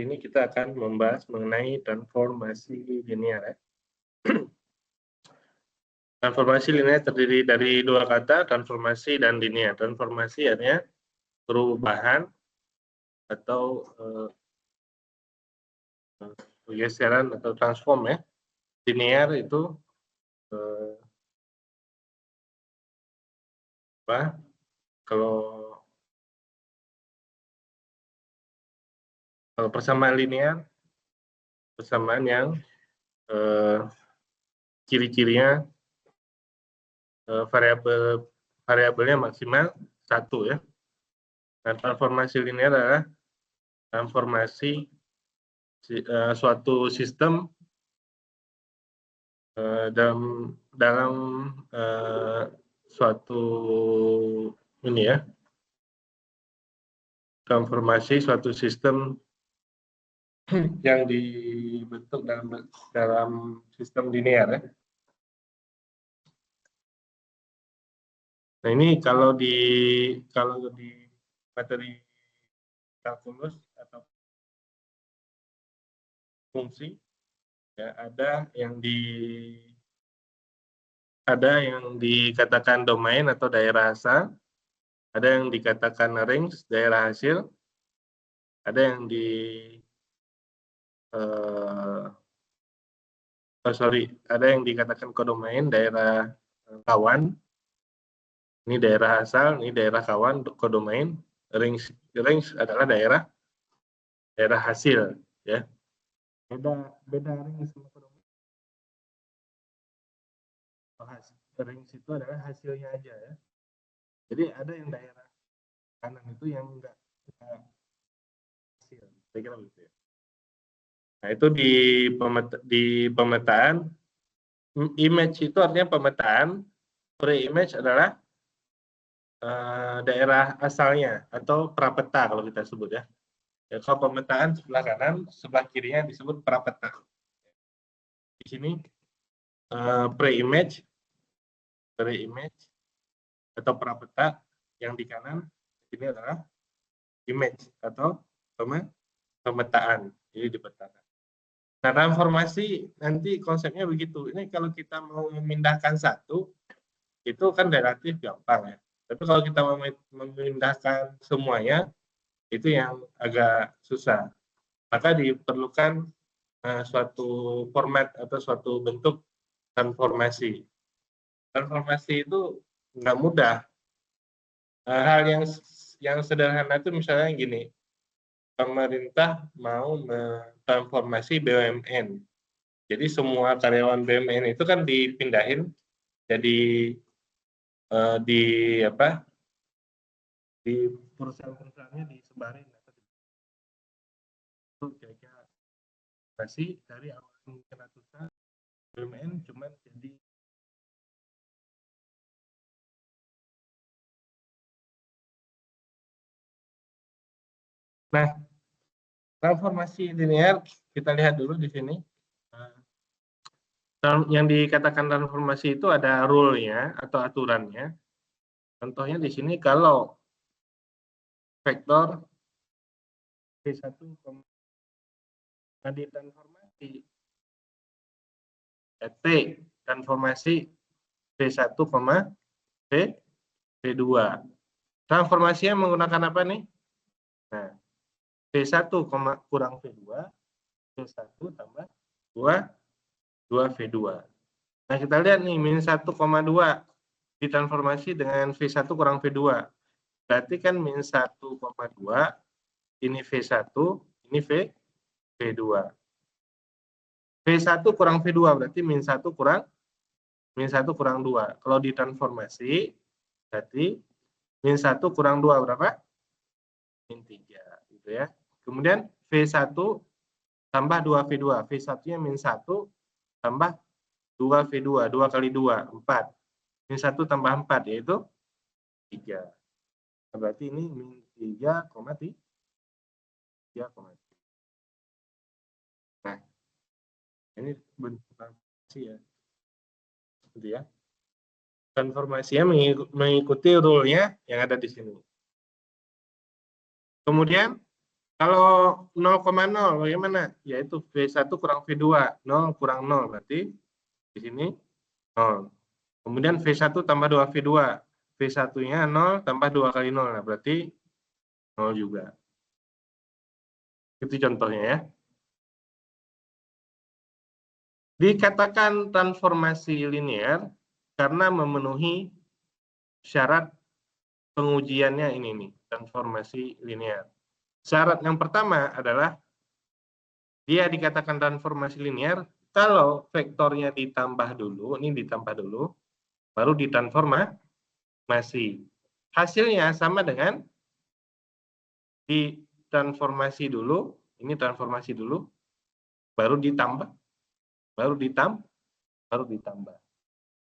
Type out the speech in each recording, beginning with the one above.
ini kita akan membahas mengenai transformasi linear. Ya. Transformasi linear terdiri dari dua kata, transformasi dan linear. Transformasi artinya perubahan atau pergeseran atau transform ya. Linear itu apa? Kalau persamaan linear, persamaan yang ciri-cirinya variabelnya maksimal 1 ya. Nah, transformasi linear adalah transformasi suatu sistem dalam suatu ini ya, transformasi suatu sistem yang dibentuk dalam sistem linear ya. Nah ini kalau di materi kalkulus atau fungsi ya, ada yang dikatakan domain atau daerah asal, ada yang dikatakan range daerah hasil, ada yang ada yang dikatakan kodomain daerah kawan. Ini daerah asal, ini daerah kawan, kodomain. Range adalah daerah hasil ya. Beda range sama kodomain. Range itu adalah hasilnya aja ya. Jadi ada yang daerah kanan itu yang enggak hasil. Saya kira begitu ya. Nah, itu di pemetaan image itu artinya pemetaan, pre-image adalah daerah asalnya atau prapeta kalau kita sebut ya. Ya, kalau pemetaan sebelah kanan, sebelah kirinya disebut prapeta. Di sini pre-image atau prapeta, yang di kanan ini adalah image atau pemetaan. Jadi dipetakan. Nah, transformasi nanti konsepnya begitu. Ini kalau kita mau memindahkan satu, itu kan relatif gampang ya. Tapi kalau kita mau memindahkan semuanya, itu yang agak susah. Maka diperlukan suatu format atau suatu bentuk transformasi. Transformasi itu nggak mudah. Hal yang sederhana itu misalnya gini, pemerintah mau mentransformasi BUMN. Jadi semua karyawan BUMN itu kan dipindahin jadi di perusahaan-perusahaannya disebarin. Itu kira-kira masih dari awal kena susah BUMN cuma jadi nah, transformasi linear kita lihat dulu di sini. Yang dikatakan transformasi itu ada rule-nya atau aturannya. Contohnya di sini kalau vektor V1 ditransformasi T transformasi V1, V2. Transformasinya menggunakan apa nih? Nah, V1 kurang V2, V1 tambah 2V2. Nah, kita lihat nih, min 1,2 ditransformasi dengan V1 kurang V2. Berarti kan min 1,2, ini V1, ini V2. V1 kurang V2 berarti min 1 kurang 2. Kalau ditransformasi, berarti min 1 kurang 2 berapa? Min 3. Gitu ya. Kemudian V1 tambah 2V2. V1-nya min 1 tambah 2V2. 2 kali 2, 4. Min 1 tambah 4, yaitu 3. Nah, berarti ini min 3,3. Nah, ini bentuk transformasi ya. Gitu ya. Transformasinya mengikuti rule-nya yang ada di sini. Kemudian Kalau 0,0 bagaimana? Yaitu V1 kurang V2. 0 kurang 0 berarti di sini 0. Kemudian V1 tambah 2V2. V1-nya 0 tambah 2 kali 0. Nah, berarti 0 juga. Itu contohnya ya. Dikatakan transformasi linear karena memenuhi syarat pengujiannya ini nih, transformasi linear. Syarat yang pertama adalah dia dikatakan transformasi linear kalau vektornya ditambah dulu, ini ditambah dulu, baru ditransformasi. Hasilnya sama dengan ditransformasi dulu, ini transformasi dulu, baru ditambah, baru ditambah.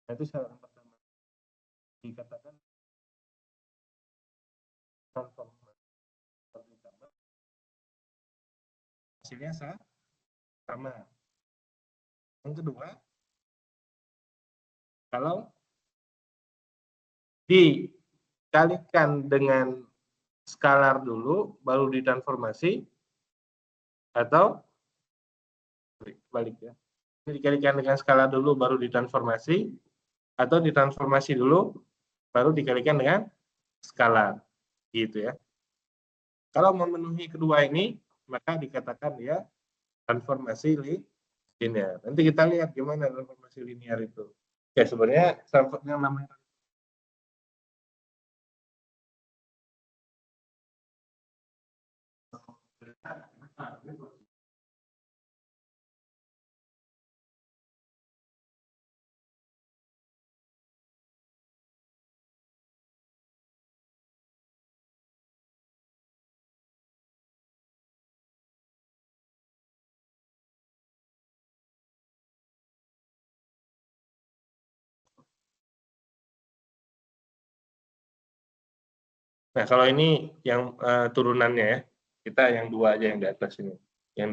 Nah, itu syarat yang pertama. Dikatakan transformasi ditambah, hasilnya sama. Yang kedua, kalau dikalikan dengan skalar dulu, baru ditransformasi, atau balik ya. Dikalikan dengan skalar dulu, baru ditransformasi, atau ditransformasi dulu, baru dikalikan dengan skalar. Gitu ya. Kalau memenuhi kedua ini, maka dikatakan ya transformasi linear. Nanti kita lihat gimana transformasi linear itu. Ya sebenarnya yang namanya nah kalau ini yang turunannya ya, kita yang dua aja yang di atas ini, yang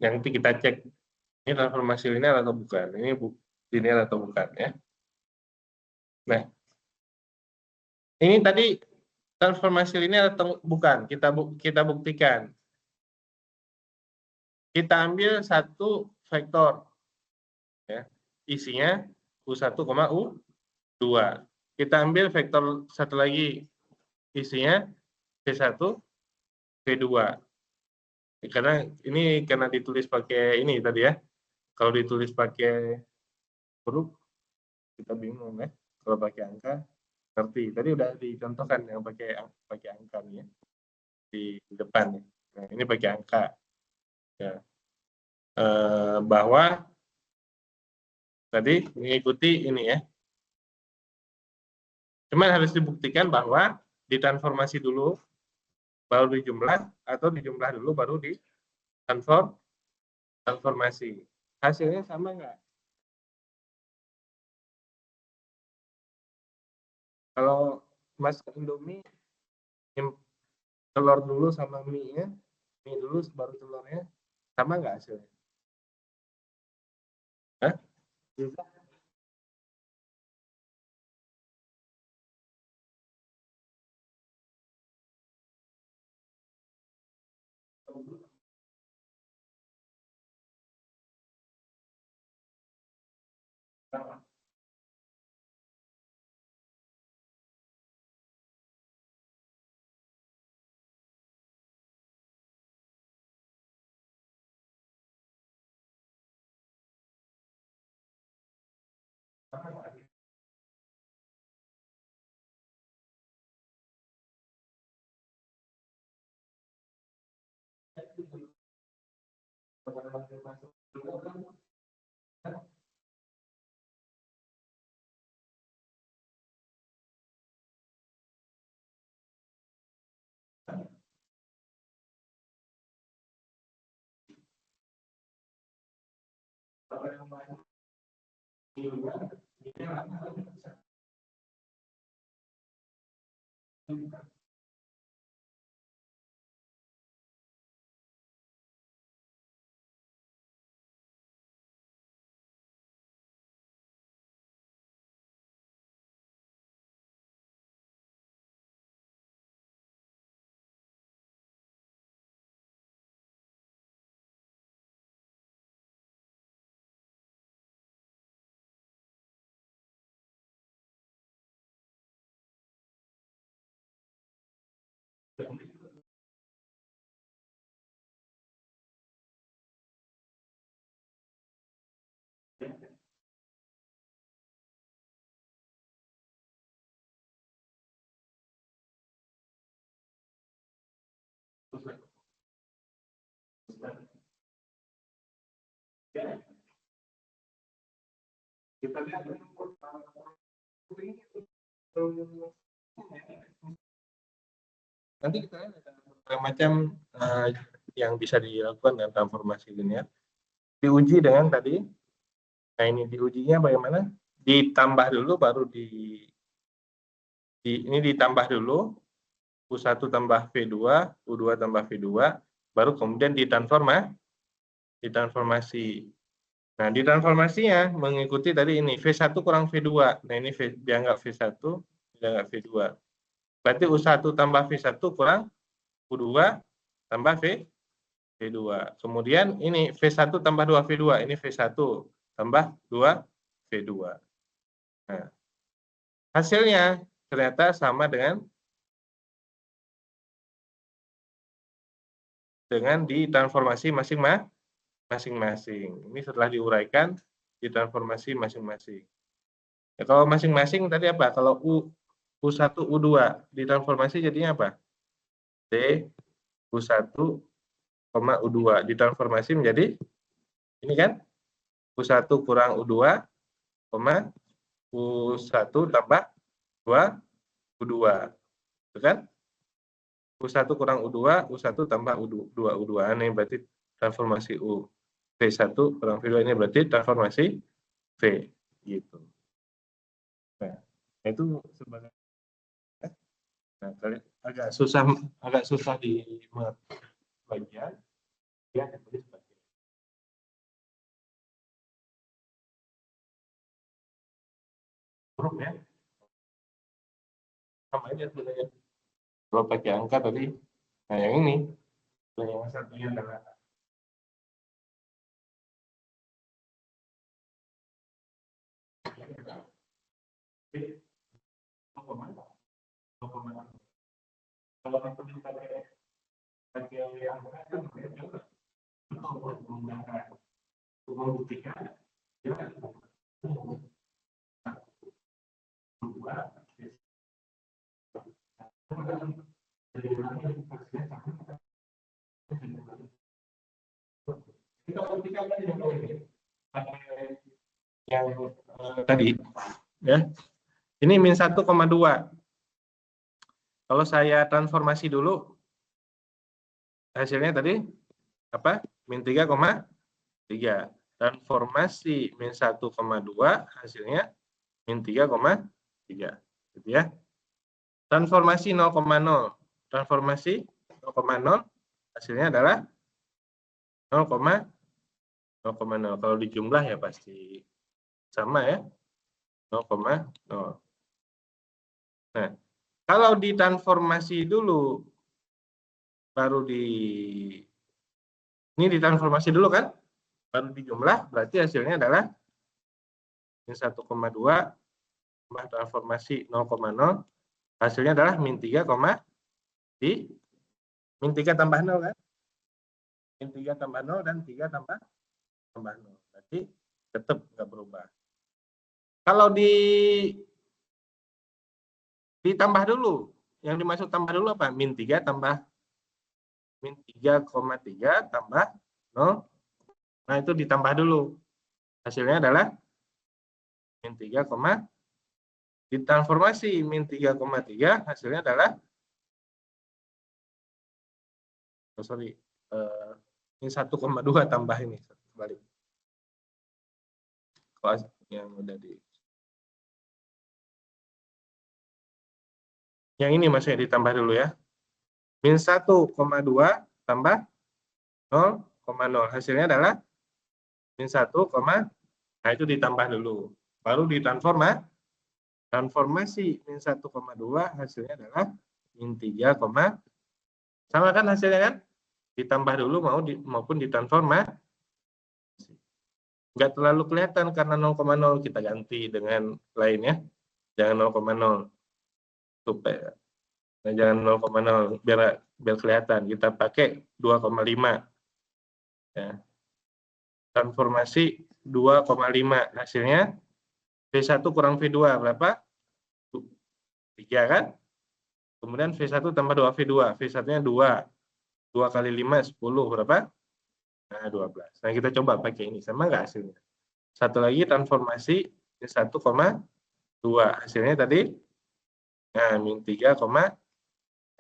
nanti kita cek ini transformasi linear atau bukan, ini linear atau bukan ya. Nah ini tadi transformasi linear atau bukan, kita buktikan. Kita ambil satu vektor, ya, isinya U1, U2. Kita ambil vektor satu lagi, isinya V1, V2. Karena ditulis pakai ini tadi ya. Kalau ditulis pakai huruf kita bingung ya. Kalau pakai angka ngerti. Tadi udah dicontohkan yang pakai angka nih ya di depan. Nah, ini pakai angka ya. Bahwa tadi mengikuti ini ya. Cuman harus dibuktikan bahwa ditransformasi dulu baru dijumlah atau dijumlah dulu baru ditransformasi. Hasilnya sama nggak? Kalau masak Indomie, telur dulu sama mie-nya, mie dulu baru telurnya, sama nggak hasilnya? Hah? Kita lihat nanti kita lihat ada macam yang bisa dilakukan dengan transformasi linear. Diuji dengan tadi. Nah, ini diujinya bagaimana? Ditambah dulu baru ini ditambah dulu U1 tambah V2, U2 tambah V2, baru kemudian ditransformasi. Nah, ditransformasinya mengikuti tadi ini V1 kurang V2. Nah, ini dianggap V1, dianggap V2. Berarti U1 tambah V1 kurang U2 tambah V2. Kemudian ini V1 tambah 2V2, ini V1 tambah 2V2. Nah, hasilnya ternyata sama dengan ditransformasi masing-masing. Ini setelah diuraikan ditransformasi masing-masing. Ya, kalau masing-masing tadi apa? Kalau U1, U2 ditransformasi jadinya apa? D U1, U2 ditransformasi menjadi ini kan? U1 kurang U2, U1 tambah 2 U2. Itu kan? U1 kurang U2, U1 tambah U2, U2. Ini berarti transformasi U. V1 kurang V2 ini berarti transformasi V. Gitu. Nah, itu sebagai agak susah di bagian ya huruf ya sama aja sebenarnya kalau pakai angka tadi. Nah, yang ini yang satunya adalah kalau pakai angka itu membuktikan ya yang tadi ya ini min 1,2. Kalau saya transformasi dulu hasilnya tadi apa? Min 3,3. Transformasi min 1,2 hasilnya min 3,3 gitu ya. Transformasi 0,0. Transformasi 0,0 hasilnya adalah 0,0. Kalau dijumlah ya pasti sama ya. 0,0. Nah, kalau ditransformasi dulu baru ini ditransformasi dulu kan? Baru dijumlah berarti hasilnya adalah min 1,2 tambah transformasi 0,0 hasilnya adalah min 3, min 3 tambah 0 kan? Min 3 tambah 0 dan 3 tambah 0. Berarti tetap nggak berubah. Kalau ditambah dulu, yang dimaksud tambah dulu apa? Min 3 tambah min 3,3 tambah 0. Nah, itu ditambah dulu. Hasilnya adalah min 3, ditransformasi min 3,3 hasilnya adalah min 1,2 tambah ini balik. Yang udah yang ini maksudnya ditambah dulu ya. Min 1,2 tambah 0,0 hasilnya adalah min 1, nah itu ditambah dulu. Baru transformasi min 1,2 hasilnya adalah min 3, sama kan hasilnya kan? Ditambah dulu maupun ditransformasi. Nggak terlalu kelihatan karena 0,0 kita ganti dengan lainnya. Jangan 0,0 supaya Nah, jangan 0,0 biar kelihatan. Kita pakai 2,5. Ya. Transformasi 2,5. Hasilnya V1 kurang V2 berapa? 3 kan? Kemudian V1 tambah 2V2. V1-nya 2. 2 kali 5, 10. Berapa? Nah, 12. Nah, kita coba pakai ini. Sama nggak hasilnya? Satu lagi transformasi 1,2. Hasilnya tadi nah, min 3,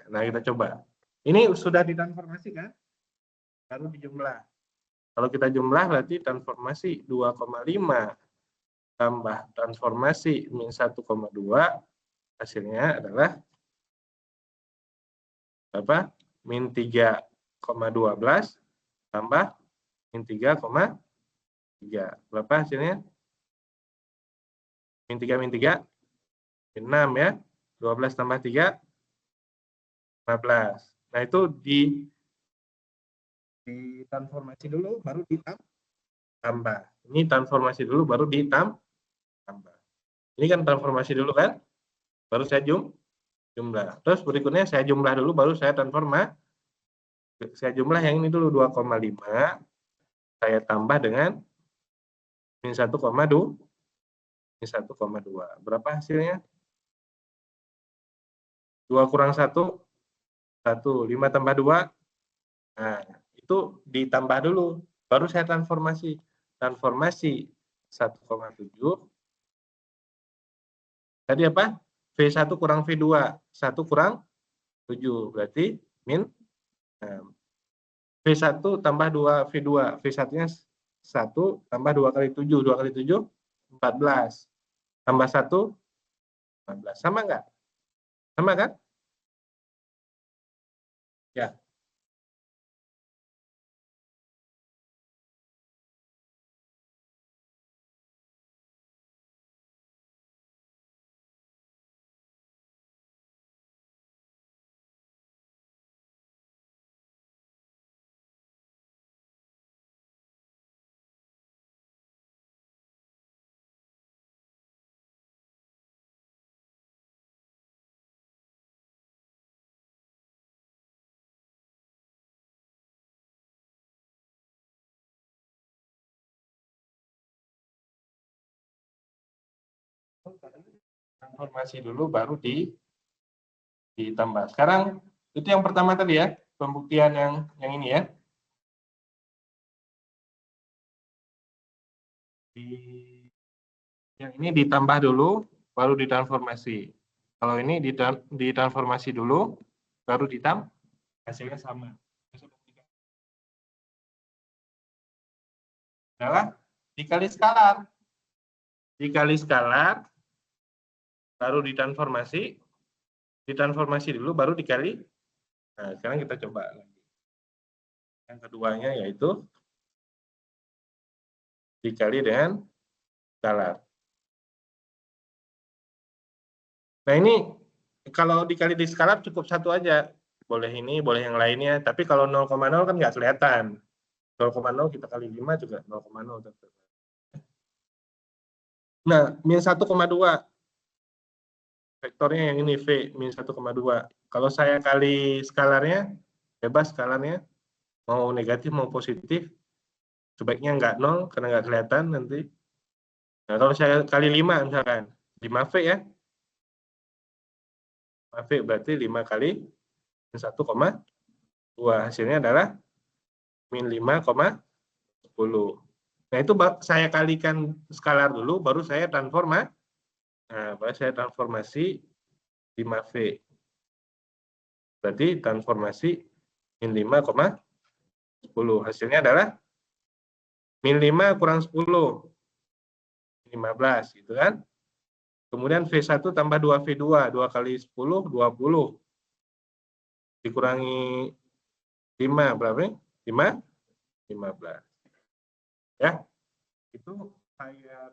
nah kita coba. Ini sudah ditransformasi kan? Baru dijumlah. Kalau kita jumlah berarti transformasi 2,5 tambah transformasi min 1,2 hasilnya adalah apa? Min 3,12 tambah min 3,3. Berapa hasilnya? Min 3 min 3 min 6 ya. 12 tambah 3 15. Nah, itu ditransformasi dulu baru ditambah. Ini transformasi dulu baru ditambah. Ini kan transformasi dulu kan? Baru saya jumlah. Terus berikutnya saya jumlah dulu baru saya transformasi. Saya jumlah yang ini dulu 2,5 saya tambah dengan min 1,2. Min 1,2. Berapa hasilnya? 2 kurang 1 1. 5 tambah 2. Nah, itu ditambah dulu. Baru saya transformasi. Transformasi 1,7. Tadi apa? V1 kurang V2. 1 kurang 7. Berarti min V1 tambah 2 V2. V1-nya 1 tambah 2 kali 7. 2 kali 7, 14. Tambah 1, 14. Sama nggak? Sama kan? Ya. Transformasi dulu baru ditambah. Sekarang itu yang pertama tadi ya, pembuktian yang ini ya. Yang ini ditambah dulu baru ditransformasi. Kalau ini ditransformasi dulu baru ditambah, hasilnya sama. Adalah dikali skalar. Dikali skalar baru ditransformasi dulu baru dikali. Nah, sekarang kita coba lagi. Yang keduanya yaitu dikali dengan skalar. Nah, ini kalau dikali di skalar cukup satu aja. Boleh ini, boleh yang lainnya. Tapi kalau 0,0 kan nggak kelihatan. 0,0 kita kali 5 juga 0,0. Nah, min 1,2. Vektornya yang ini V, min 1,2. Kalau saya kali skalarnya, bebas skalarnya. Mau negatif, mau positif. Sebaiknya nggak 0, karena nggak kelihatan nanti. Nah, kalau saya kali 5 misalkan, 5V ya. 5V berarti 5 kali min 1,2. Hasilnya adalah min 5,10. Nah, itu saya kalikan skalar dulu, baru saya transformasi. Nah, baru saya transformasi 5V. Berarti transformasi min 5,10. Hasilnya adalah min 5 kurang 10. 15, gitu kan. Kemudian V1 tambah 2V2. 2 kali 10, 20. Dikurangi 5, berapa? 5? 15. Ya, itu saya.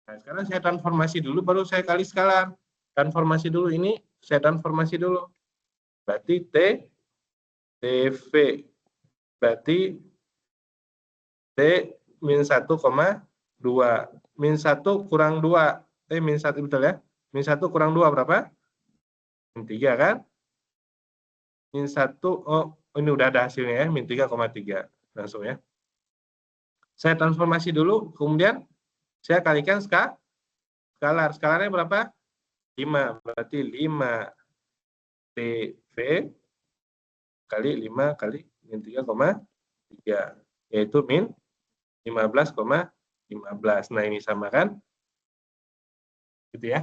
Nah, sekarang saya transformasi dulu, baru saya kali skalar. Transformasi dulu ini, saya transformasi dulu. Berarti TV. Berarti T min 1,2. Min 1 kurang 2. Min 1, betul ya? Min 1 kurang 2 berapa? Min 3 kan? Min 1, oh ini udah ada hasilnya ya, min 3,3. Langsung ya. Saya transformasi dulu, kemudian saya kalikan skalar. Skalarnya berapa? 5. Berarti 5 TV kali 5 kali min 3,3. Yaitu min 15,15. Nah ini sama kan? Gitu ya.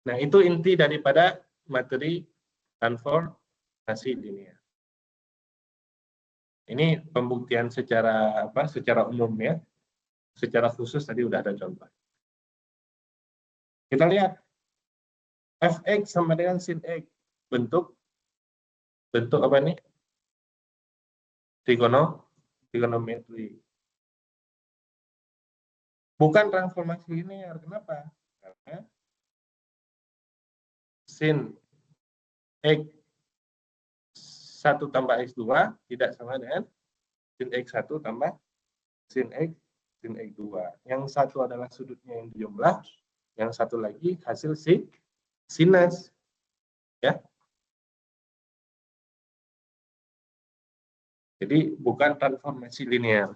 Nah, itu inti daripada materi transformasi linear. Ini pembuktian secara secara umum ya. Secara khusus tadi udah ada contoh. Kita lihat fx sama dengan sin x. Bentuk apa nih? Trigonometri. Bukan transformasi linear. Kenapa? Karena sin x 1 tambah x2 tidak sama dengan sin x1 tambah sin x2. Yang satu adalah sudutnya yang dijumlah, yang satu lagi hasil sinus. Ya. Jadi bukan transformasi linear.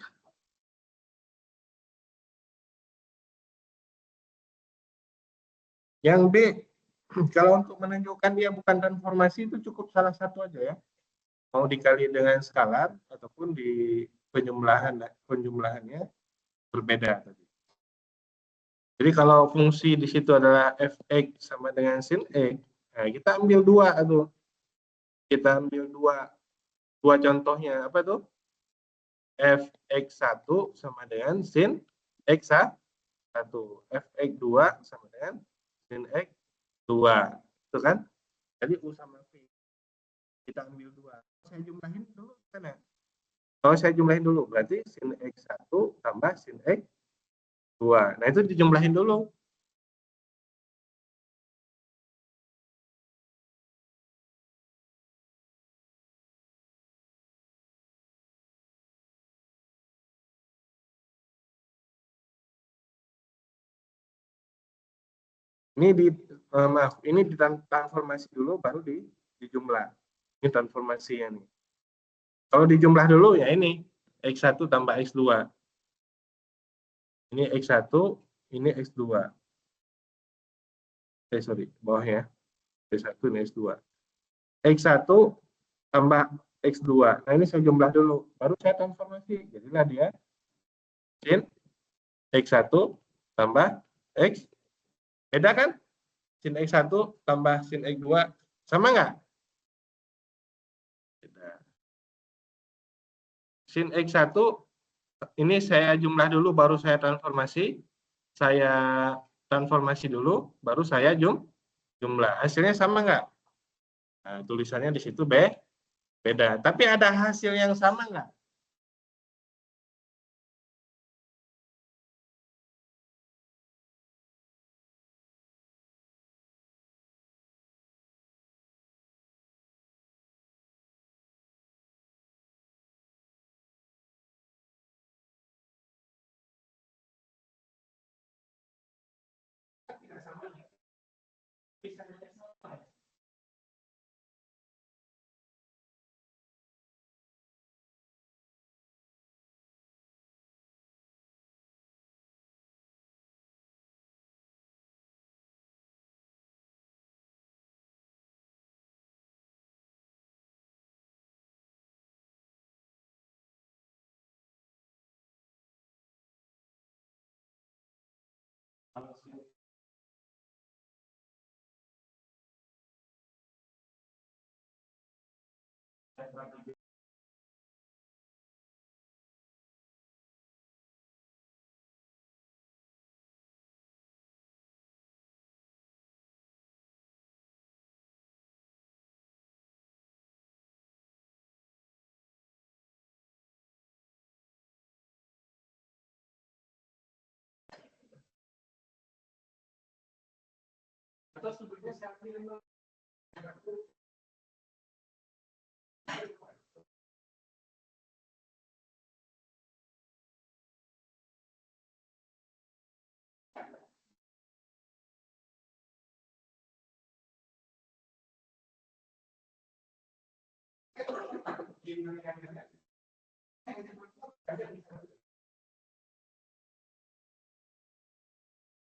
Yang B, kalau untuk menunjukkan dia bukan transformasi itu cukup salah satu aja ya. Mau dikali dengan skalar ataupun di penjumlahannya berbeda tadi. Jadi kalau fungsi di situ adalah fx sama dengan sin x, nah kita ambil dua tuh. Kita ambil dua contohnya apa tuh? Fx1 sama dengan sin x1, fx2 sama dengan sin x2. Itu kan? Jadi U sama V. Kita ambil dua. Saya jumlahin dulu kan ya? Kalau saya jumlahin dulu, berarti sin x1 tambah sin x2. Nah, itu dijumlahin dulu. Ini ini ditransformasi dulu, baru dijumlah. Ini transformasinya nih. Kalau dijumlah dulu ya ini, x1 tambah x2. Ini x1, ini x2. Sorry, bawah ya. x1, ini x2. x1 tambah x2. Nah, ini saya jumlah dulu. Baru saya transformasi. Jadilah dia sin x1 tambah x. Beda kan? Sin x1 tambah sin x2. Sama nggak? Beda. Sin x1 ini saya jumlah dulu, baru saya transformasi. Saya transformasi dulu, baru saya jumlah. Hasilnya sama nggak? Nah, tulisannya di situ beda. Tapi ada hasil yang sama nggak?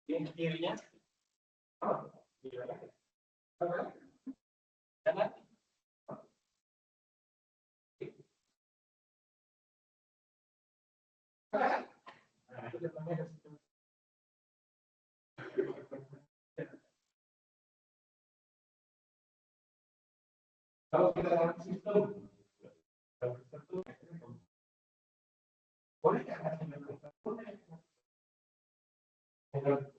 Yang kirinya kalau kita sistem boleh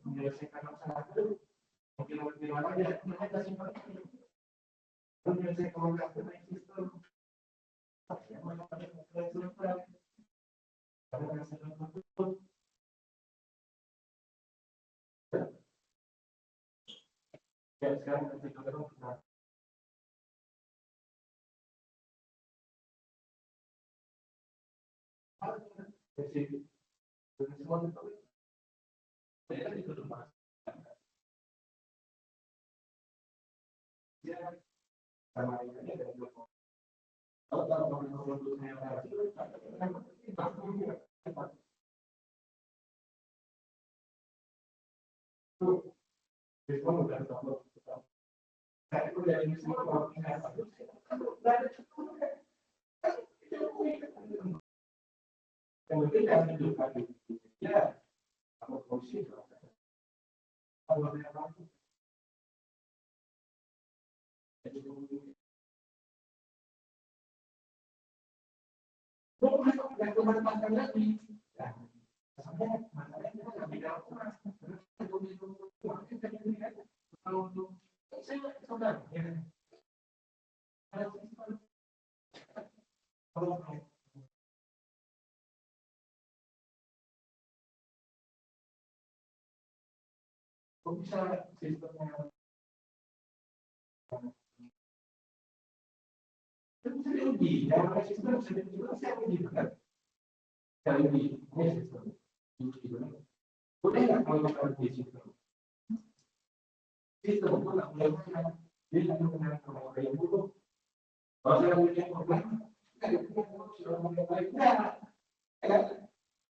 menyelesaikan masalah itu mungkin bagaimana aja kita simpan menyelesaikan masalah sistem sekarang kita yang penting yang menunjukkan ya apa posisi kalau bisa sistemnya uji, yang sistem juga saya uji kan? Saya uji, ini sistem uji kan? Boleh nggak kalau kita uji sistem? Sistem itu nggak boleh kan? Dia nggak mengenal kalau kayak dulu. Kalau saya punya problem,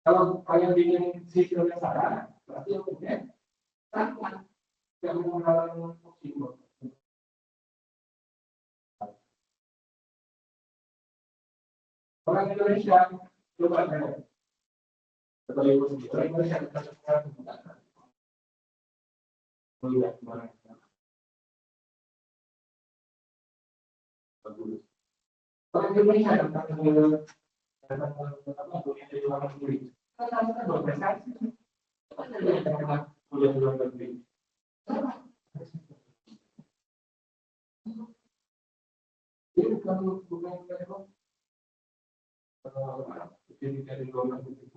kalau kalian bikin sistem yang salah, berarti yang punya sama, yang mengenal sistem. Orang Indonesia coba sebagai orang Indonesia kita sekarang menggunakan melihat kemana orang Indonesia datang ke apa dunia di luar negeri karena kita berprestasi kita tidak dapat kuliah di luar negeri ini bukan ini dari luar negeri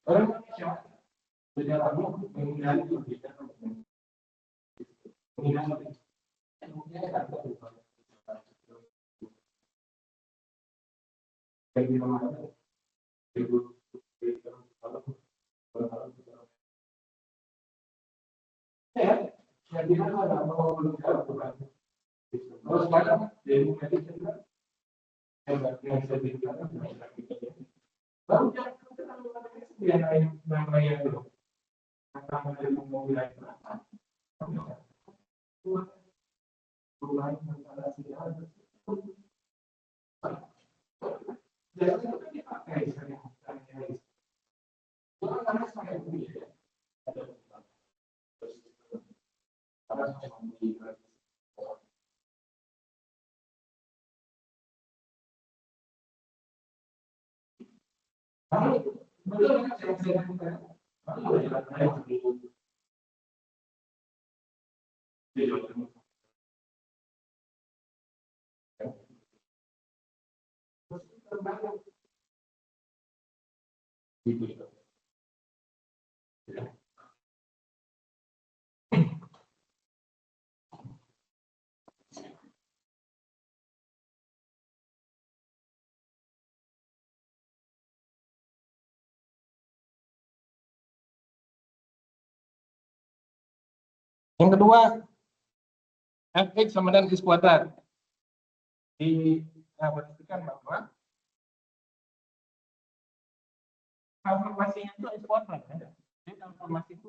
orang Indonesia tidak perlu menghindari perbedaan menghindari kemudian ada bagi mana ibu ya jadi mana mau belajar bukan kalau sekarang dari mulai kita yang saya berikan baru yang namanya dulu karena dari mobil berapa mulai antara siapa jadi itu dipakai sehari-hari bukan karena saya punya ada Yang kedua, fx sama dengan x kuadrat. Diperhatikan bahwa transformasinya itu x kuadrat ya. Jadi transformasi itu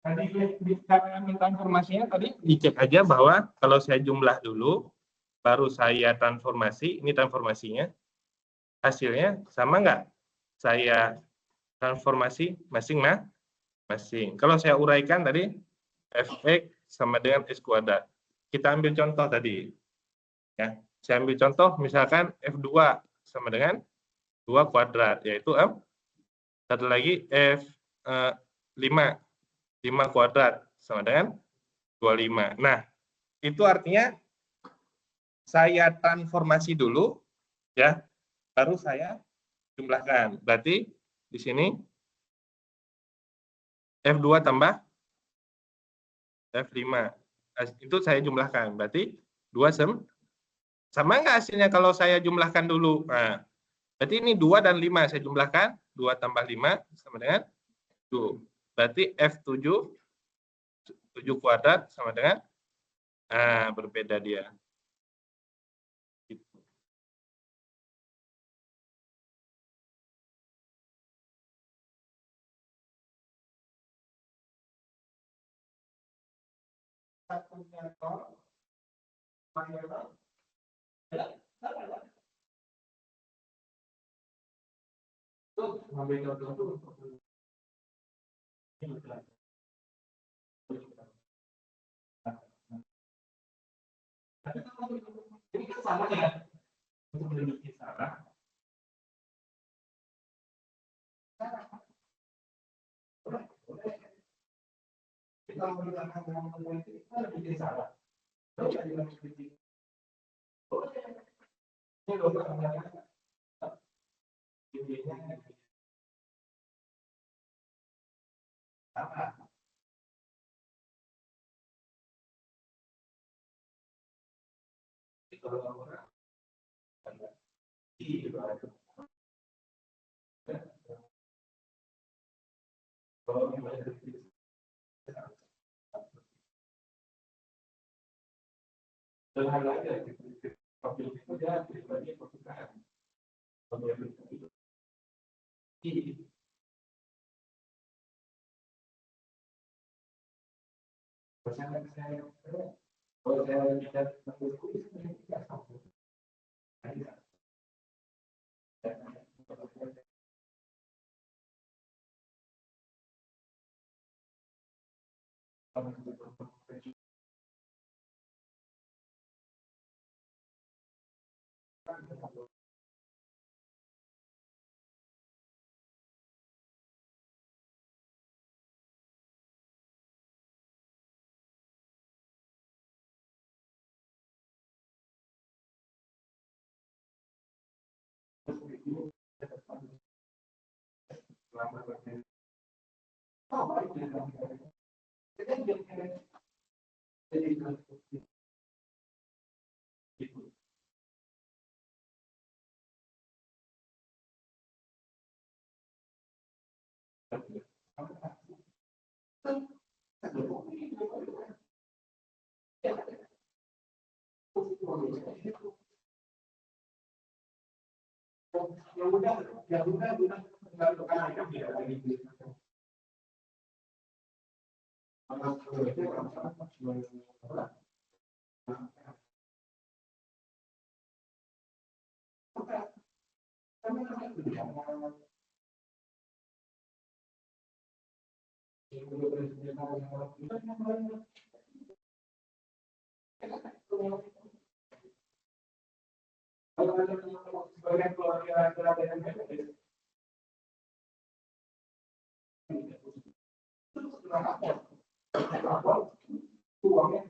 tadi di cara transformasinya tadi dicek aja bahwa kalau saya jumlah dulu baru saya transformasi, ini transformasinya hasilnya sama nggak saya transformasi masing-masing. Kalau saya uraikan tadi fx sama dengan x kuadrat. Kita ambil contoh tadi. Ya, saya ambil contoh misalkan f2 sama dengan 2 kuadrat, yaitu satu lagi f5 kuadrat sama dengan 25. Nah, itu artinya saya transformasi dulu ya, baru saya jumlahkan. Berarti di sini f2 tambah f5. Itu saya jumlahkan. Berarti 2 sama nggak hasilnya kalau saya jumlahkan dulu? Nah, berarti ini 2 dan 5 saya jumlahkan, 2 tambah 5 sama dengan 2. Berarti F7 7 kuadrat sama dengan berbeda dia. Gitu. Ini kan sama ya. Untuk memiliki salah. Kita menggunakan politik itu bikin salah. Ini loh apa? sebagai keluarga yang uangnya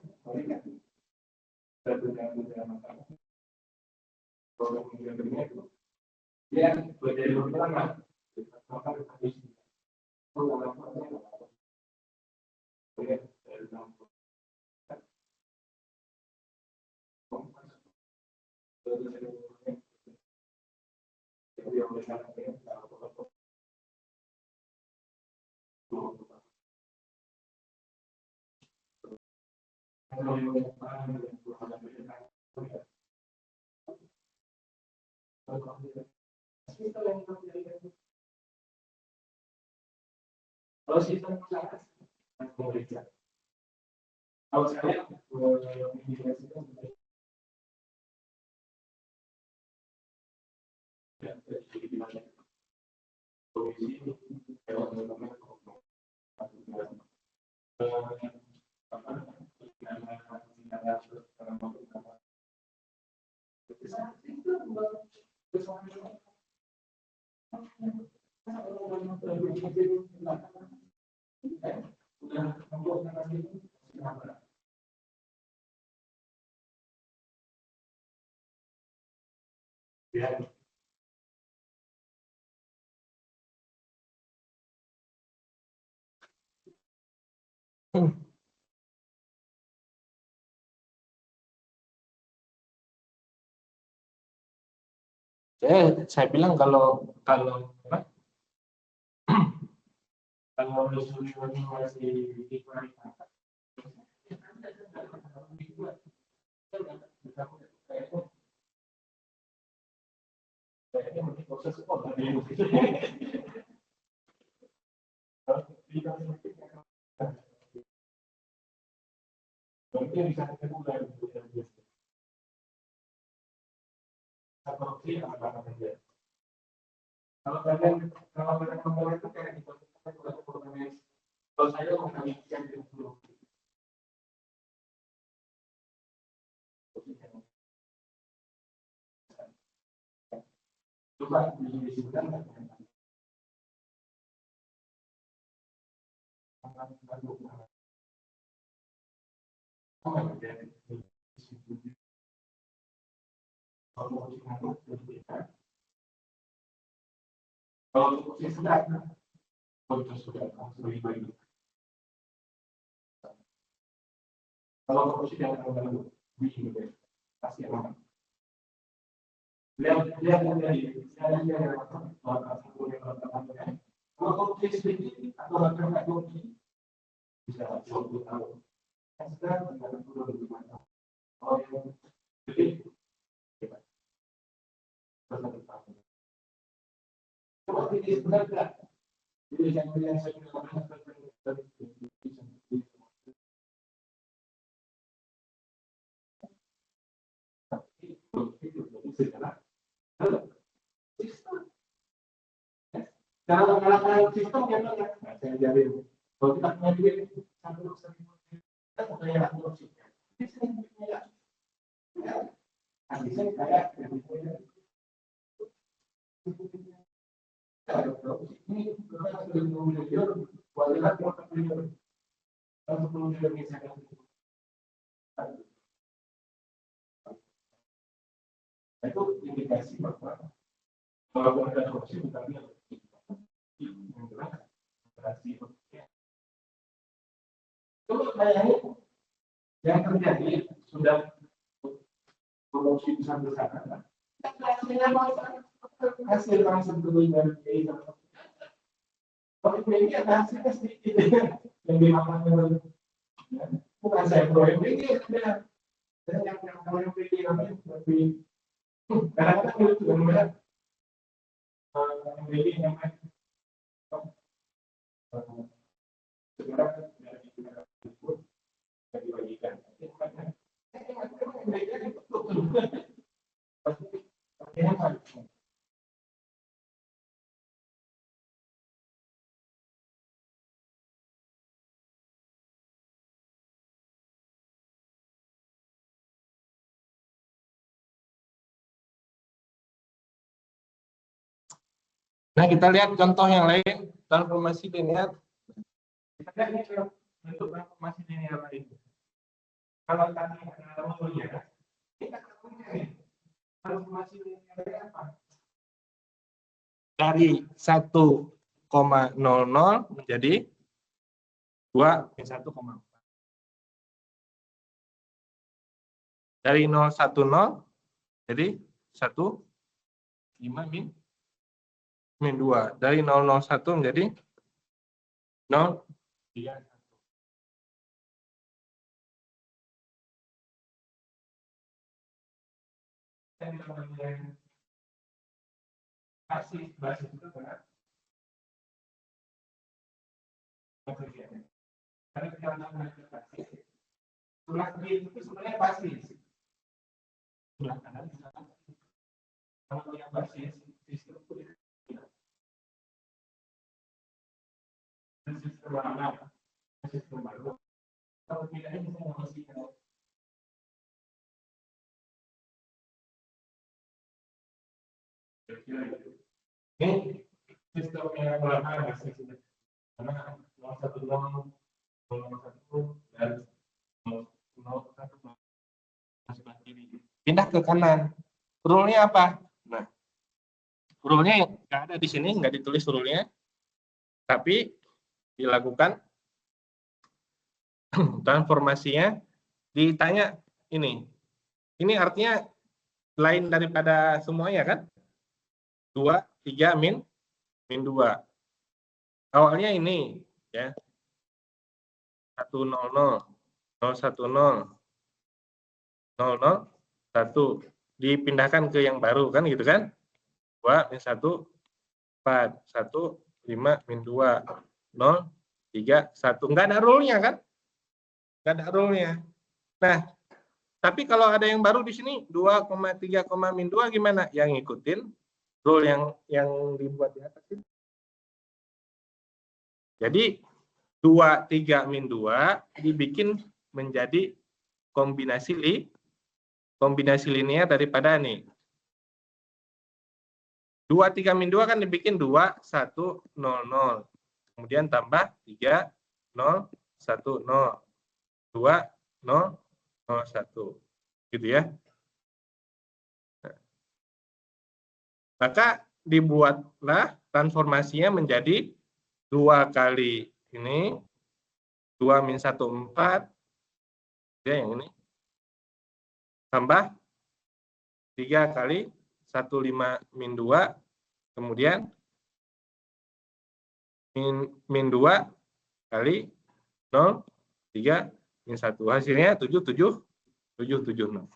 ya dari orang kalau sistem kalau saya ya saya bilang kalau kalau resolusi masih kalau kalian ngomong itu kayak gitu kalau saya mau yang dulu coba disebutkan kalau untuk sedang sudah lebih baik. Kalau korupsi jangan terlalu begini, pasti aman. Lihat kalau korupsi sedikit atau bahkan nggak korupsi bisa 20 tahun. Sekarang tidak perlu bagaimana. Kalau yang gede, coba ini sebenarnya. Jadi yang saya katakan kalau sistem yang saya ajarin kalau kita punya duit satu kita punya korupsi saya kayak ini itu indikasi bahwa kalau ada korupsi bukan coba bayangin yang terjadi sudah korupsi besar-besaran hasil langsung dari tapi ini ada hasilnya sedikit yang dimakan bukan saya proyek ini ada yang proyek ini tapi kadang-kadang itu juga melihat ini yang sekarang dari dibagikan Nah, kita lihat contoh yang lain, transformasi linear. Kita lihat ini bentuk transformasi linear lain. Kalau tadi ada rumahnya, kita punya nih. Transformasi linear apa? Dari 1,00 menjadi 2 min 1,4. Dari 0,10 jadi 1,5 min 2. Dari 0,01 menjadi 0,31. Basis itu benar. Karena kita menggunakan basis. Sebelah kiri itu sebenarnya basis. Sebelah kanan bisa. Kalau yang basis, sistem baru. Sistem baru. Kalau tidak ini bisa mengisikan. Ini sistem yang belakang basis. Karena 0,10, 0,1 dan 0,1 sebelah kiri. Pindah ke kanan. Rule-nya apa? Nah, rule-nya nggak ada di sini, nggak ditulis rule-nya, tapi dilakukan transformasinya. Ditanya ini artinya lain daripada semuanya kan? 2, 3, min 2. Awalnya ini ya 100, 010, 001 dipindahkan ke yang baru kan gitu kan? 2 min 1 4, 1 5 min 2 0 3 1. Enggak ada rule-nya kan? Enggak ada rule-nya. Nah, tapi kalau ada yang baru di sini 2,3, min 2 gimana? Yang ngikutin rule yang dibuat di atas itu. Jadi 2, 3, min 2 dibikin menjadi kombinasi linear daripada nih. 2, 3, min 2 kan dibikin 2, 1, 0, 0. Kemudian tambah 3, 0, 1, 0. 2, 0, 0, 1. Gitu ya. Maka dibuatlah transformasinya menjadi 2 kali ini, 2 min 1, 4. Ya, yang ini. Tambah 3 kali 1, 5, min 2. Kemudian min 2 kali 0, 3, min 1. Hasilnya 7, 7, 7, 7, 0.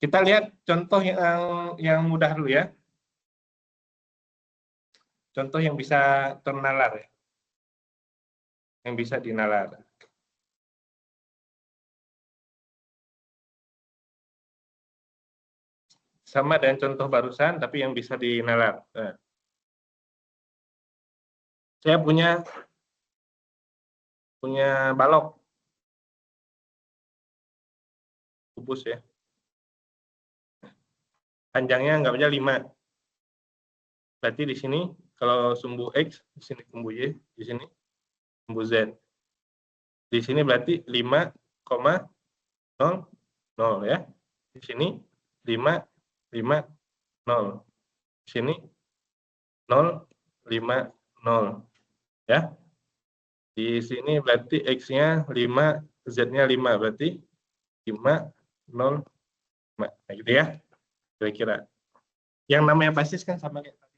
Kita lihat contoh yang mudah dulu ya. Contoh yang bisa ternalar ya. Yang bisa dinalar. Sama dengan contoh barusan, tapi yang bisa dinalar. Nah. Saya punya balok. Kubus ya. Panjangnya anggapnya 5. Berarti di sini kalau sumbu X, di sini sumbu Y, di sini sumbu Z. Di sini berarti 5,00 ya. Di sini 5, 5, 0. Di sini 0, 5, 0. Ya. Di sini berarti X-nya 5, Z-nya 5, berarti 5, 0, 5. Nah, gitu ya, kira-kira. Yang namanya basis kan sama kayak tadi.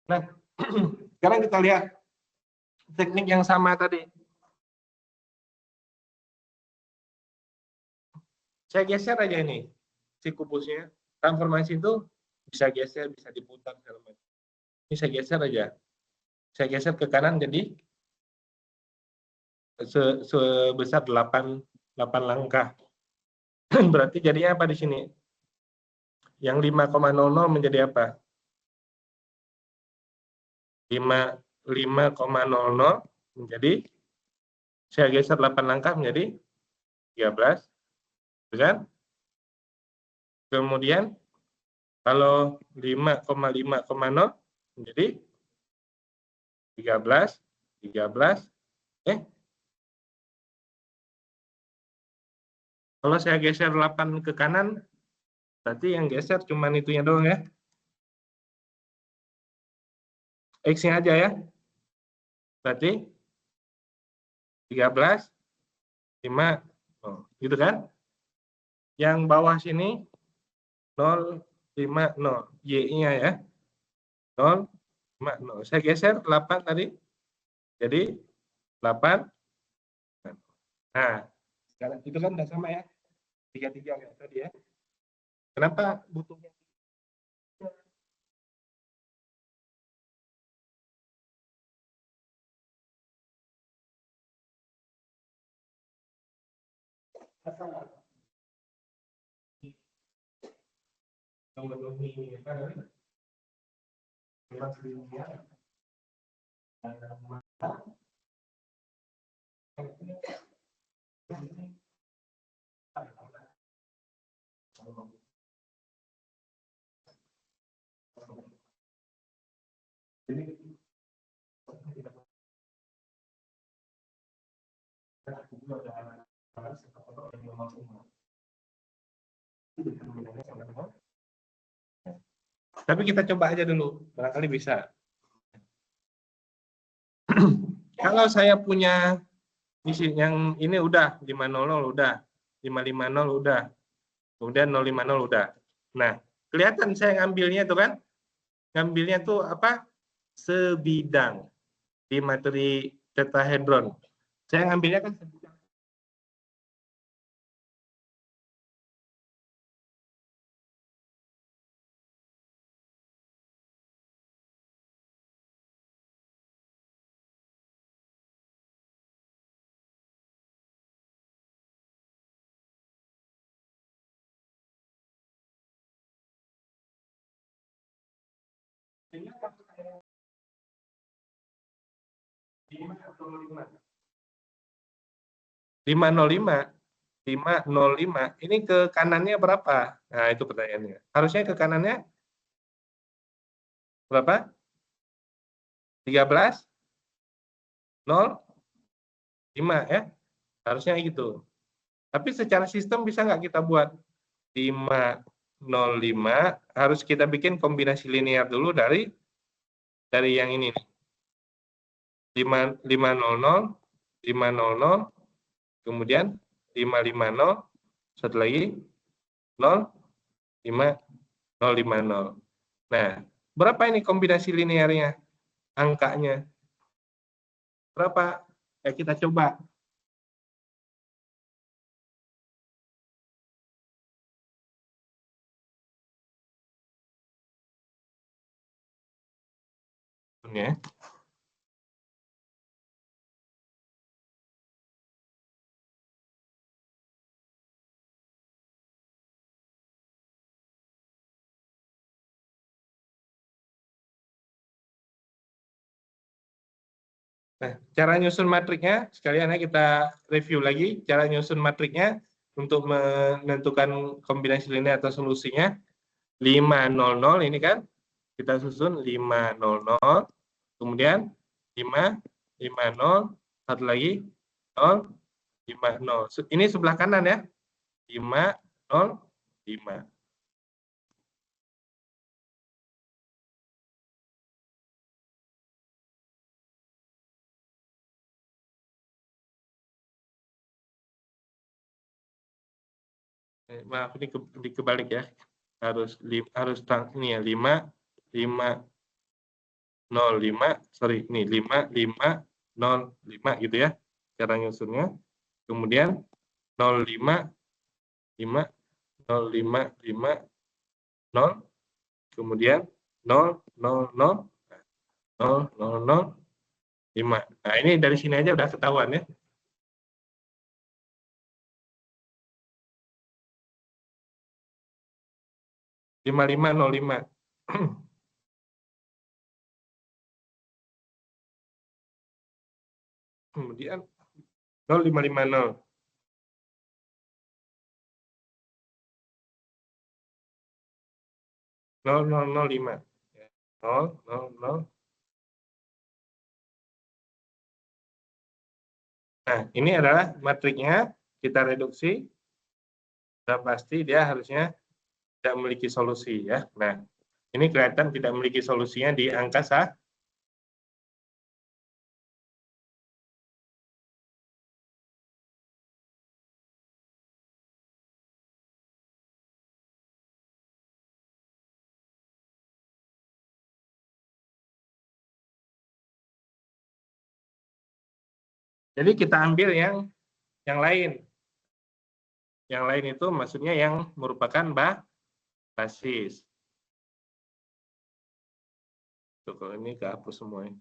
Nah, sekarang kita lihat teknik yang sama tadi. Saya geser aja ini, si kubusnya. Transformasi itu bisa geser, bisa diputar. Ini saya geser aja. Saya geser ke kanan jadi sebesar 8 langkah. Berarti jadinya apa di sini? Yang 5,00 menjadi apa? 5,00 menjadi, saya geser 8 langkah menjadi 13, kan? Kemudian kalau 5,5,0 menjadi 13, kalau saya geser 8 ke kanan, berarti yang geser cuman itunya doang ya. X-nya aja ya. Berarti 13, 5, gitu kan? Yang bawah sini 0, 5, 0. Y-nya ya. 0, 5, 0. Saya geser 8 tadi. Jadi 8. Nah, sekarang itu kan udah sama ya. 33 kayak tadi ya. Kenapa butuhnya? Memenuhi apa? Tapi kita coba aja dulu, barangkali bisa. Kalau saya punya misi yang ini udah 500 udah, 550 udah, kemudian 050 udah. Nah, kelihatan saya ngambilnya itu kan, ngambilnya tuh apa? Sebidang di materi tetrahedron. Saya ngambilnya kan sebidang. 505 ini ke kanannya berapa? Nah, itu pertanyaannya. Harusnya ke kanannya berapa? 13 05 ya. Harusnya gitu. Tapi secara sistem bisa nggak kita buat 505 harus kita bikin kombinasi linear dulu dari yang ini nih. 500 500 kemudian 550 satu lagi 050. Nah, berapa ini kombinasi linearnya? Angkanya berapa? Ya kita coba. Ya. Nah, cara nyusun matriknya, sekalian ya kita review lagi cara nyusun matriknya untuk menentukan kombinasi linear atau solusinya. 500 ini kan kita susun 500, kemudian 550, satu lagi 050. Ini sebelah kanan ya, 505. Maaf ini kebalik ya, harus ini ya 505, sorry ini 5505 gitu ya cara nyusunnya. Kemudian 05 5 0550, kemudian 00005. Nah, ini dari sini aja udah ketahuan ya. 5505. Kemudian 0550. 0005. 000. Nah, ini adalah matriknya, kita reduksi. Sudah pasti dia harusnya tidak memiliki solusi ya. Nah, ini kelihatan tidak memiliki solusinya di angka sah. Jadi kita ambil yang lain. Yang lain itu maksudnya yang merupakan basis. Tuh, kalau ini kehapus semuanya.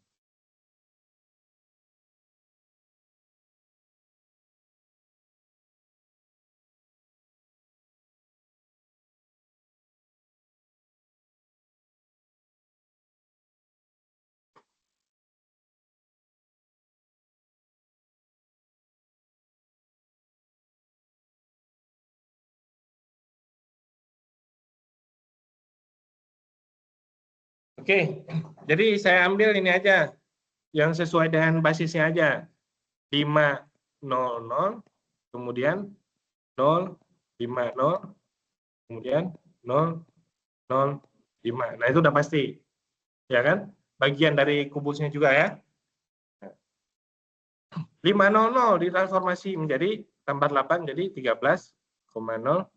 Oke, jadi saya ambil ini aja, yang sesuai dengan basisnya aja. 500, kemudian 050, kemudian 005. Nah, itu udah pasti. Ya kan? Bagian dari kubusnya juga ya. 500 ditransformasi menjadi tambah 8 jadi 13,00.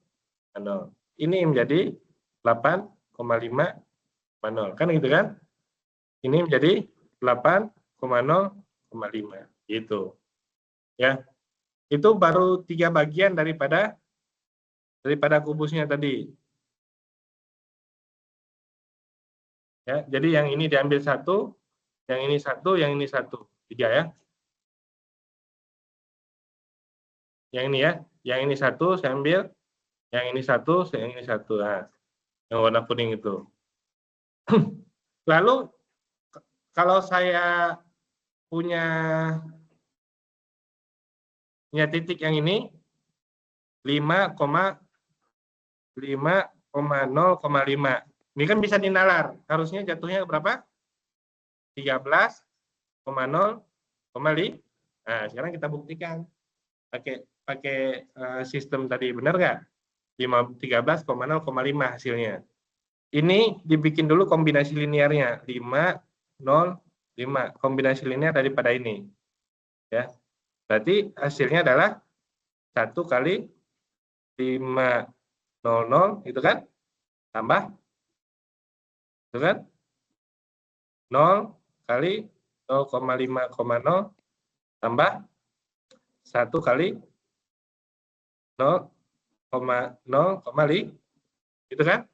Ini menjadi 8,5. Kan gitu kan? Ini menjadi 8,0,5 gitu. Ya. Itu baru 3 bagian daripada kubusnya tadi. Ya, jadi yang ini diambil 1, yang ini 1, yang ini 1. 3 ya. Yang ini ya. Yang ini 1 saya ambil, yang ini 1, yang ini 1. Nah, yang warna kuning itu. Lalu kalau saya punya titik yang ini 5,0,5. Ini kan bisa dinalar. Harusnya jatuhnya berapa? 13,0,5. Nah, sekarang kita buktikan. Pakai sistem tadi, benar nggak? 13,0,5 hasilnya. Ini dibikin dulu kombinasi linearnya. 5, 0, 5. Kombinasi linear daripada ini. Ya. Berarti hasilnya adalah 1 kali 5, 0, 0, itu kan? Tambah, itu kan? 0 kali 0,5,0 tambah 1 kali 0,0,5, itu kan?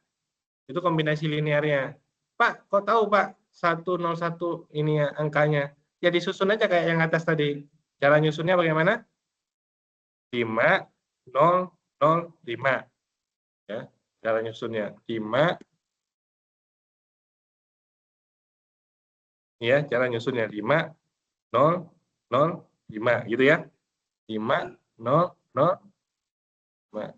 Itu kombinasi linearnya. Pak, kok tahu Pak 101 ini ya, angkanya? Ya disusun aja kayak yang atas tadi. Cara nyusunnya bagaimana? 5, 0, 0, 5. Ya, cara nyusunnya 5. Ya, cara nyusunnya 5, 0, 0, 5 gitu ya. 5, 0, 0, 5.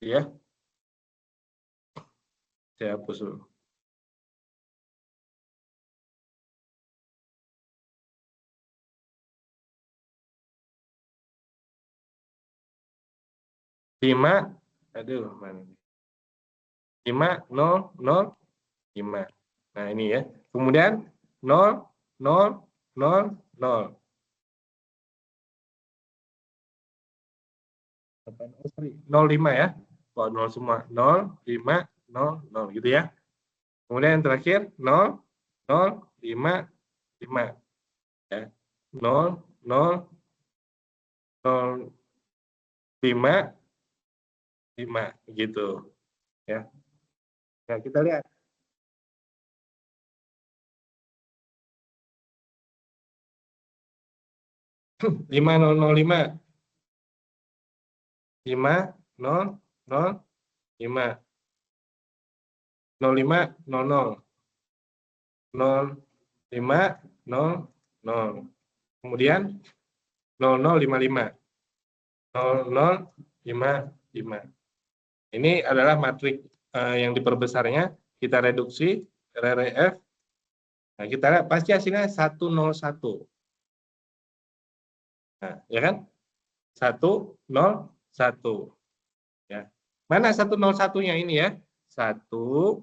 Ya, saya hapus dulu. Aduh, mana? 5, 0, 0, 5. Nah, ini ya. Kemudian 0, 0, 0, 0. Oh, sorry. 05 ya. Kok 0 semua? 0, 5, 0, 0 gitu ya. Kemudian yang terakhir 0, 0, 5, 5. Ya. 0, 0, 0, 5, 5 gitu. Ya. Nah, kita lihat. 5005. 5, 0, 0, 5. 05, 00. 0, 5, 0, 0. Kemudian 0055. 0055. Ini adalah matrik yang diperbesarnya. Kita reduksi RREF. Nah, kita lihat pasti hasilnya 101. Nah, ya kan? 101. Ya. Mana 101-nya ini ya? 101.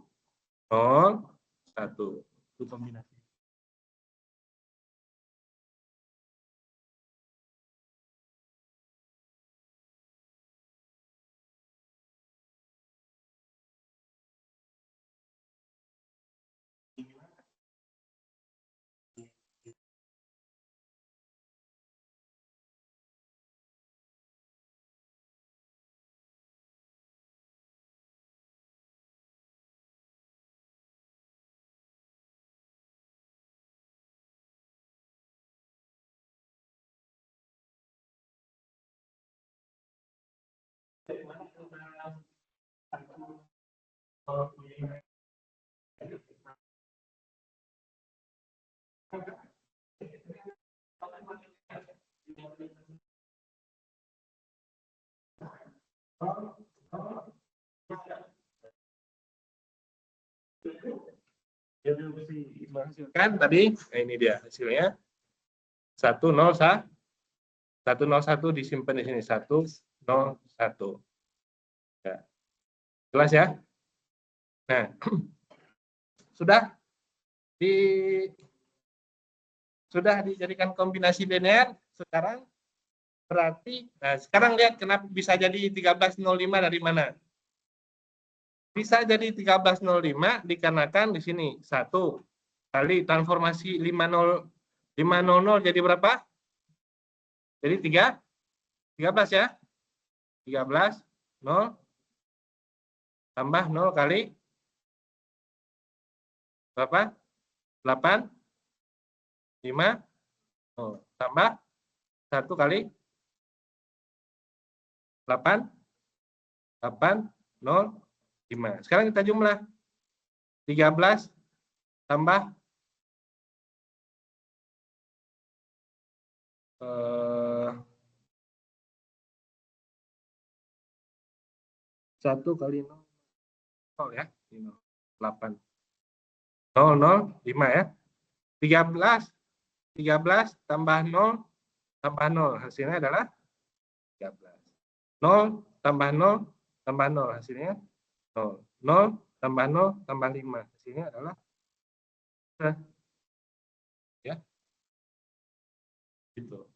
Itu kombinasi. Kan tadi, nah ini dia hasilnya 101. 101 disimpan di sini 101. Ya. Jelas ya? Nah, sudah dijadikan kombinasi linear sekarang. Berarti, nah sekarang lihat kenapa bisa jadi 1305 dari mana? Bisa jadi 1305 dikarenakan di sini 1 kali transformasi 500 jadi berapa? Jadi 13 ya. 13 0 tambah 0 kali berapa? 8 5 0 tambah 1 kali 8, 8, 0, 5. Sekarang kita jumlah. 13 tambah 1 kali 0 ya. 8. 0, 0, 5 ya. 13 tambah 0 tambah 0. Hasilnya adalah 13. 0 tambah 0 tambah 0. Hasilnya 0. 0 tambah 0 tambah 5. Hasilnya adalah ya. Gitu.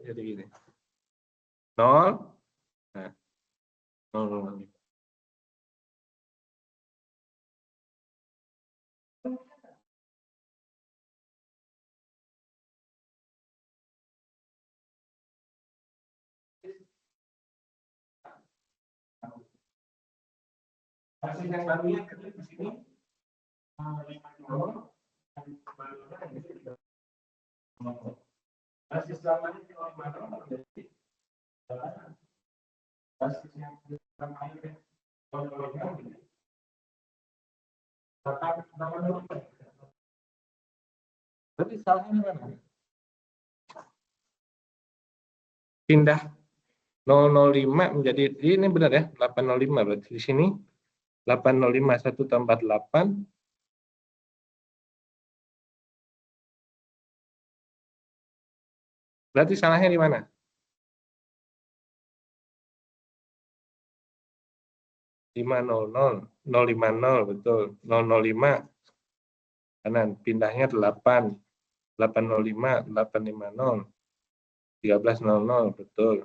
Jadi gini. 0. Nah, 0. Hasil yang barunya di sini. Basis lamanya kalau mana menjadi basis yang lamanya berarti salahnya mana? Pindah 005 menjadi ini benar ya 805 berarti di sini 805 1 tambah 8 berarti salahnya di mana? 500 050 betul 005 kanan pindahnya 8 805 850 1300 betul.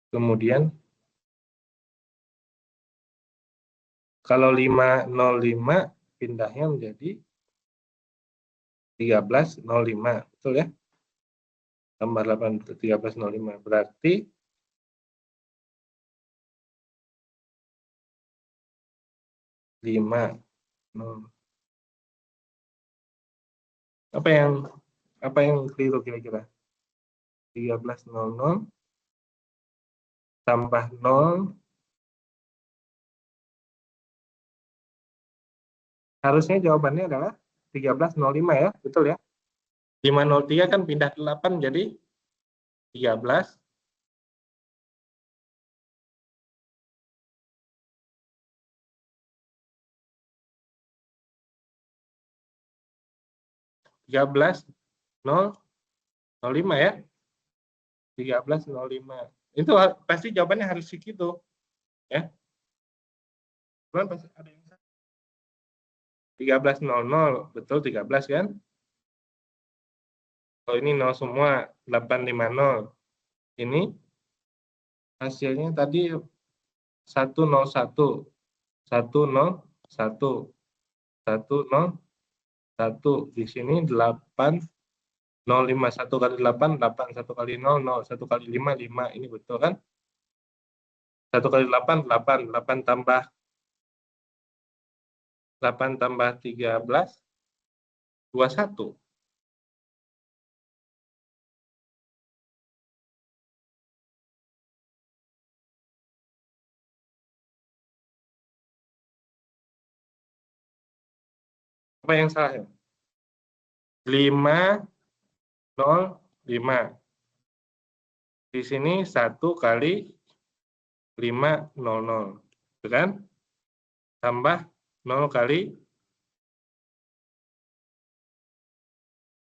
Kemudian kalau 505 pindahnya menjadi 1305 betul ya? Tambah 8 1305 berarti 5 0. Apa yang keliru kira-kira? 1300 tambah 0 harusnya jawabannya adalah 1305 ya, betul ya? 503 kan pindah 8 jadi 13 005 ya. 1305. Itu pasti jawabannya harus segitu. Ya. Cuman pasti ada yang 1300, betul 13 kan? Kalau ini 0 semua, 850. Ini hasilnya tadi 101. 101. 101. Di sini 8 05 1 kali 8 8 1 kali 0 0 1 kali 5 5 ini betul kan? 1 kali 8 8 8 tambah 13 21. Apa yang salah ya? 505. Di sini 1 kali 500. Itu kan? Tambah 0 kali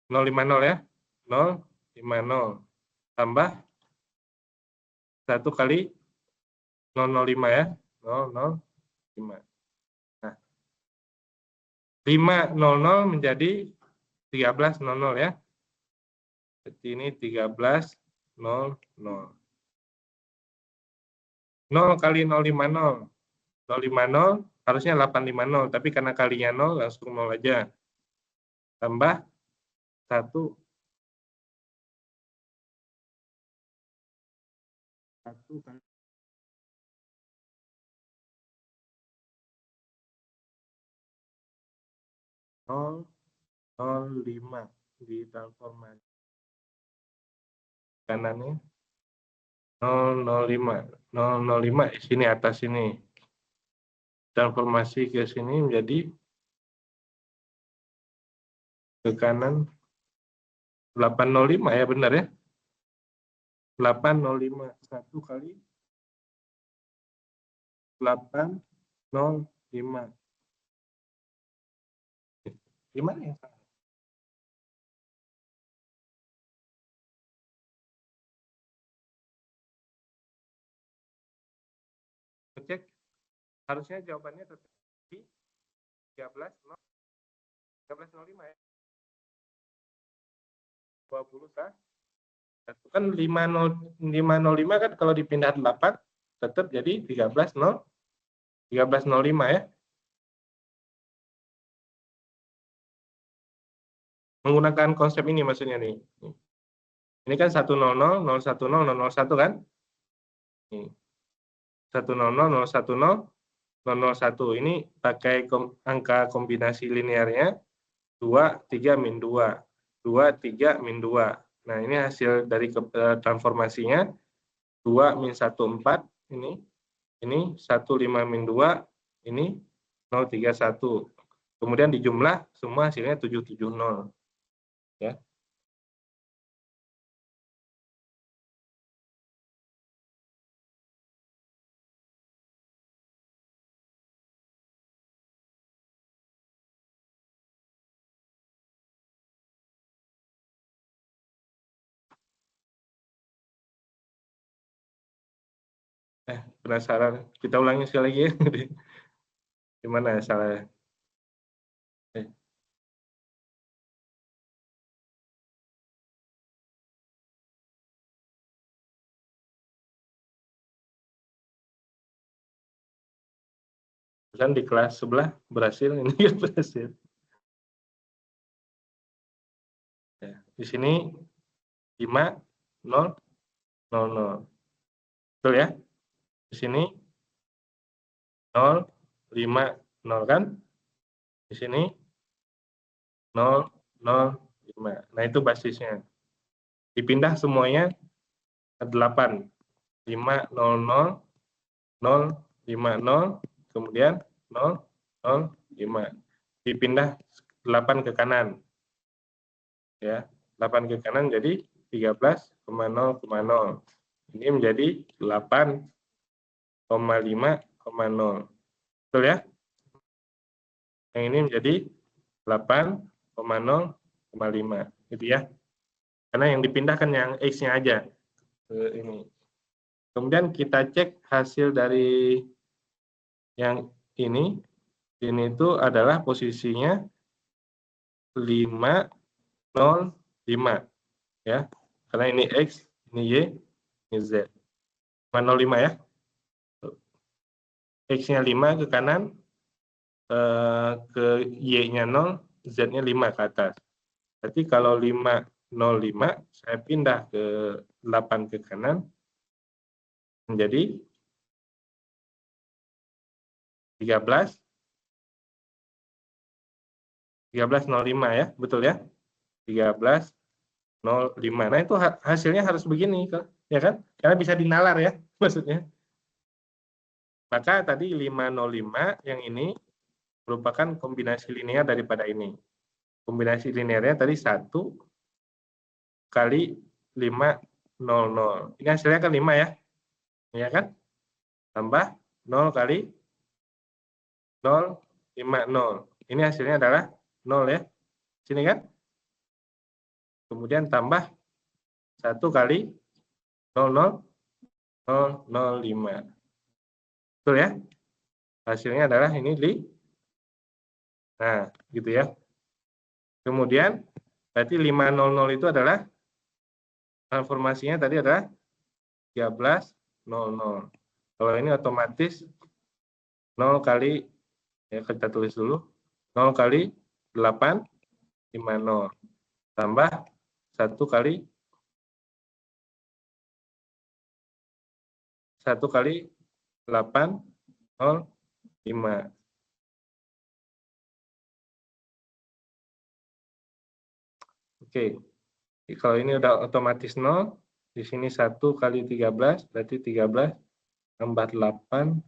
050 ya. 050. Tambah 1 kali 005 ya. 005. Nah, 500 menjadi 1300 ya. Jadi ini 1300. 0 kali 050. 050 harusnya 850, tapi karena kalinya 0 langsung 0 aja. Tambah 1 kali 005 di transformasi kanannya 005 di sini atas ini, transformasi ke sini menjadi ke kanan 805 ya, benar ya, 805. 1 kali 805. Gimana ya? Cek, harusnya jawabannya tetap di 1305 ya. 20 kan? Kan 505 kan kalau dipindah 8 tetap jadi 1305 ya. Menggunakan konsep ini maksudnya nih. Ini kan 100, 010, 001 kan? Nih. 100, 010, 001. Ini pakai angka kombinasi linearnya 2, 3, min 2. 2, 3, min 2. Nah, ini hasil dari transformasinya 2, min 1, 4. Ini 1, 5, min 2. Ini 0, 3, 1. Kemudian dijumlah semua hasilnya 770. Ya. Penasaran? Kita ulangi sekali lagi ya. Gimana salahnya? Kan di kelas sebelah berhasil, ini berhasil. Ya, di sini 5, 0, 0, 0. Betul ya? Di sini 0, 5, 0 kan? Di sini 0, 0, 5. Nah, itu basisnya. Dipindah semuanya ke 8. 5, 0, 0, 0, 5, 0, kemudian 0, 0, 5. Dipindah 8 ke kanan. Ya, 8 ke kanan jadi 13,0,0. Ini menjadi 8,5,0. Betul ya? Yang ini menjadi 8,0,5 gitu ya. Karena yang dipindahkan yang X-nya aja ke ini. Kemudian kita cek hasil dari yang ini itu adalah posisinya 5, 0, 5 ya. Karena ini X, ini Y, ini Z. 505 ya. X-nya 5 ke kanan, ke Y-nya 0, Z-nya 5 ke atas. Berarti kalau 505, saya pindah ke 8 ke kanan, menjadi 1305 ya, betul ya? 1305. Nah, itu hasilnya harus begini, ya kan? Karena bisa dinalar ya, maksudnya. Maka tadi 505 yang ini merupakan kombinasi linear daripada ini. Kombinasi linearnya tadi 1 kali 500. Ini hasilnya kan 5 ya. Ya kan? Tambah 0 kali 050. Ini hasilnya adalah 0 ya. Sini kan? Kemudian tambah 1 kali 00. 005. Betul ya? Hasilnya adalah ini nah, gitu ya. Kemudian berarti 500 itu adalah transformasinya tadi adalah 1300. Kalau ini otomatis 0 kali, ya kita tulis dulu, 0 kali 850 tambah 1 kali 805. Oke, kalau ini udah otomatis 0, di sini 1 kali 13, berarti 13 tambah 8,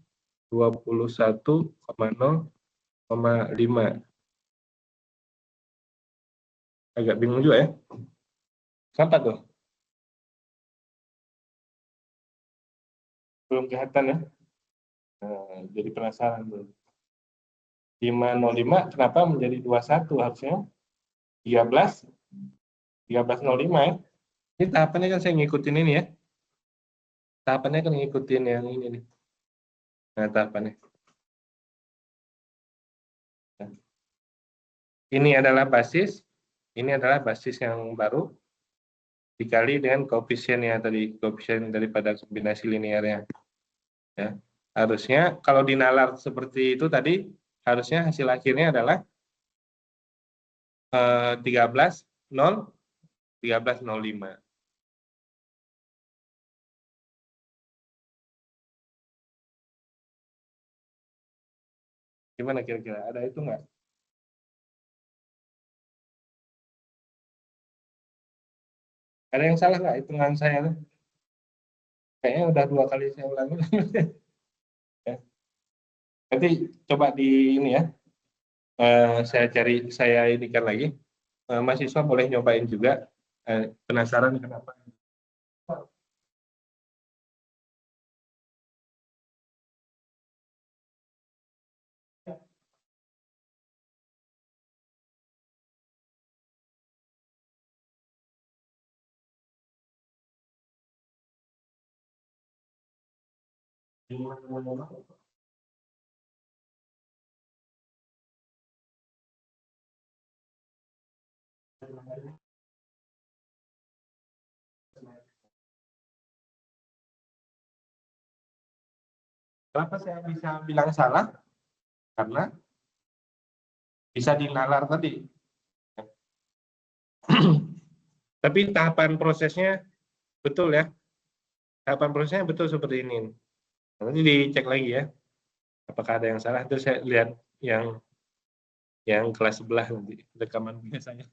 21,0,5. Agak bingung juga ya. Kenapa tuh? Belum kelihatan ya. Nah, jadi penasaran tuh. 505 kenapa menjadi 21 harusnya 1305 ya. Ini tahapannya kan saya ngikutin ini ya. Tahapannya kan ngikutin yang ini nih. Nah, tahapannya. Nah, ini adalah basis yang baru dikali dengan koefisiennya tadi, koefisien daripada kombinasi linearnya. Ya. Harusnya kalau dinalar seperti itu tadi, harusnya hasil akhirnya adalah 1305. Gimana kira-kira? Ada itu nggak? Ada yang salah nggak hitungan saya? Kayaknya udah 2 kali saya ulangi. Ya. Nanti coba di ini ya. Saya indikan lagi. Mahasiswa boleh nyobain juga. Penasaran kenapa? Kenapa saya bisa bilang salah? Karena bisa dinalar tadi. Tapi tahapan prosesnya betul ya. Tahapan prosesnya betul seperti ini. Nanti dicek lagi ya. Apakah ada yang salah? Terus saya lihat yang kelas sebelah nanti rekaman biasanya.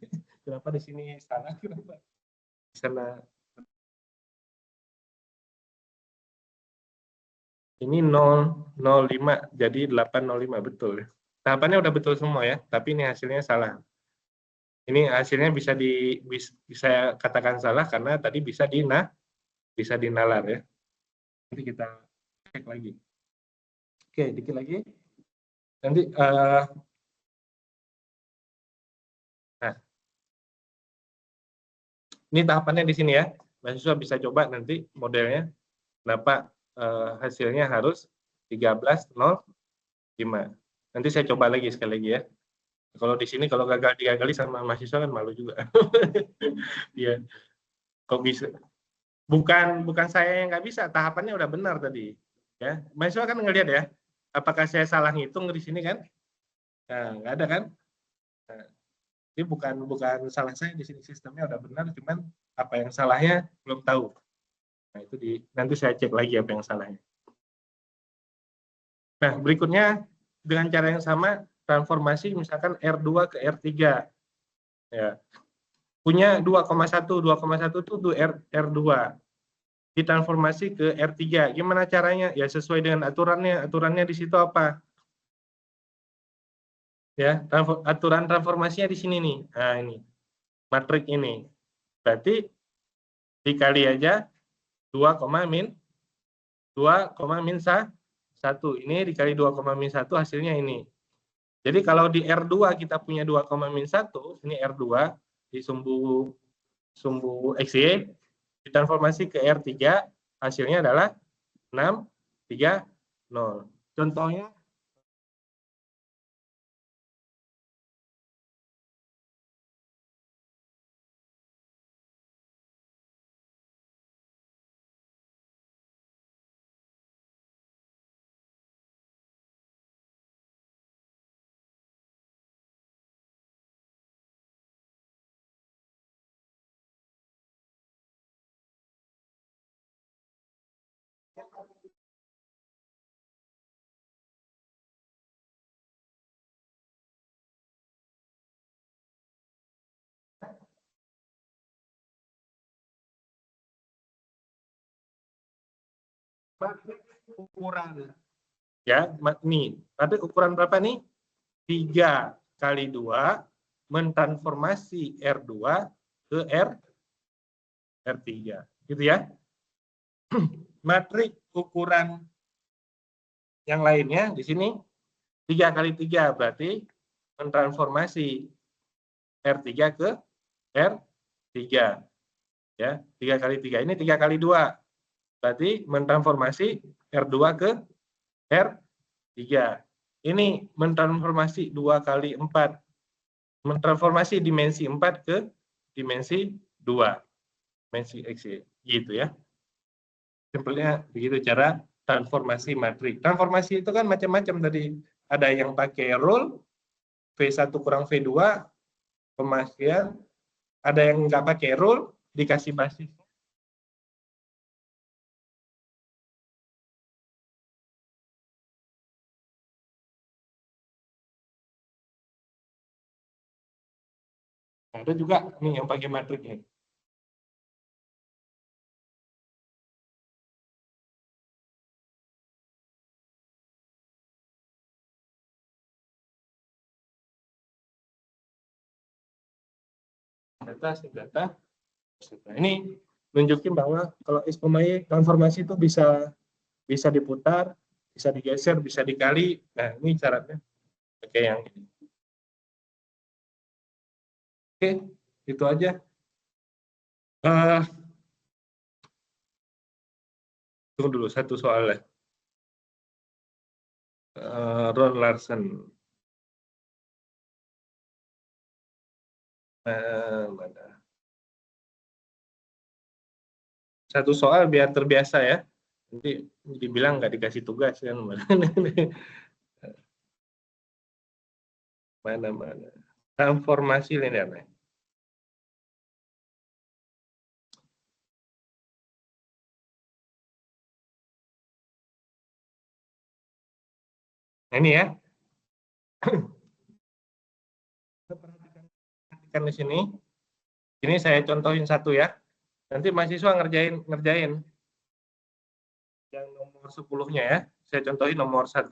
Kenapa di sini salah? Kenapa di sana? Ini 005 jadi 805 betul. Tahapannya udah betul semua ya, tapi ini hasilnya salah. Ini hasilnya bisa katakan salah karena tadi bisa dinalar ya. Nanti kita cek lagi. Oke, dikit lagi. Nanti nah, ini tahapannya di sini ya. Mahasiswa bisa coba nanti modelnya. Kenapa hasilnya harus 1305. Nanti saya coba lagi sekali lagi ya. Kalau di sini kalau gagal digagali sama mahasiswa kan malu juga. Iya. Kok bisa? Bukan saya yang nggak bisa, tahapannya udah benar tadi. Ya, mahasiswa kan ngelihat ya. Apakah saya salah ngitung di sini kan? Nah, nggak ada kan? Nah, ini bukan salah saya di sini, sistemnya udah benar, cuman apa yang salahnya belum tahu. Nah, itu nanti saya cek lagi apa yang salahnya. Nah, berikutnya dengan cara yang sama transformasi misalkan R2 ke R3. Ya. Punya 2,1 itu R2. Ditransformasi ke R3. Gimana caranya? Ya sesuai dengan aturannya. Aturannya di situ apa? Ya, aturan transformasinya di sini nih. Nah, ini. Matrik ini. Berarti dikali aja 2, min 1. Ini dikali 2, min 1 hasilnya ini. Jadi kalau di R2 kita punya 2, min 1, ini R2 di sumbu XY, ditransformasi ke R3, hasilnya adalah 6, 3, 0. Contohnya, ukuran ya, nih, tapi ukuran berapa nih? 3 kali 2 mentransformasi R2 ke R3. Gitu ya. Matrik ukuran yang lainnya di sini 3 kali 3 berarti mentransformasi R3 ke R3. Ya, 3 kali 3 ini 3 kali 2. Berarti mentransformasi R2 ke R3. Ini mentransformasi 2 kali 4. Mentransformasi dimensi 4 ke dimensi 2. Dimensi X, gitu ya. Simpelnya begitu cara transformasi matrik. Transformasi itu kan macam-macam tadi. Ada yang pakai rule, V1 kurang V2, pemakaian. Ada yang nggak pakai rule, dikasih basis. Ada juga nih yang pakai matriknya. Data. Ini nunjukin bahwa kalau X, Y transformasi itu bisa diputar, bisa digeser, bisa dikali. Nah, ini syaratnya. Oke, yang ini. Oke, itu aja. Tunggu dulu, satu soal ya. Ron Larsen. Mana? Satu soal biar terbiasa ya. Nanti dibilang nggak dikasih tugas kan. Mana. Transformasi linear. Nah, ini ya. Perhatikan di sini. Ini saya contohin satu ya. Nanti mahasiswa ngerjain yang nomor 10-nya ya. Saya contohin nomor 1.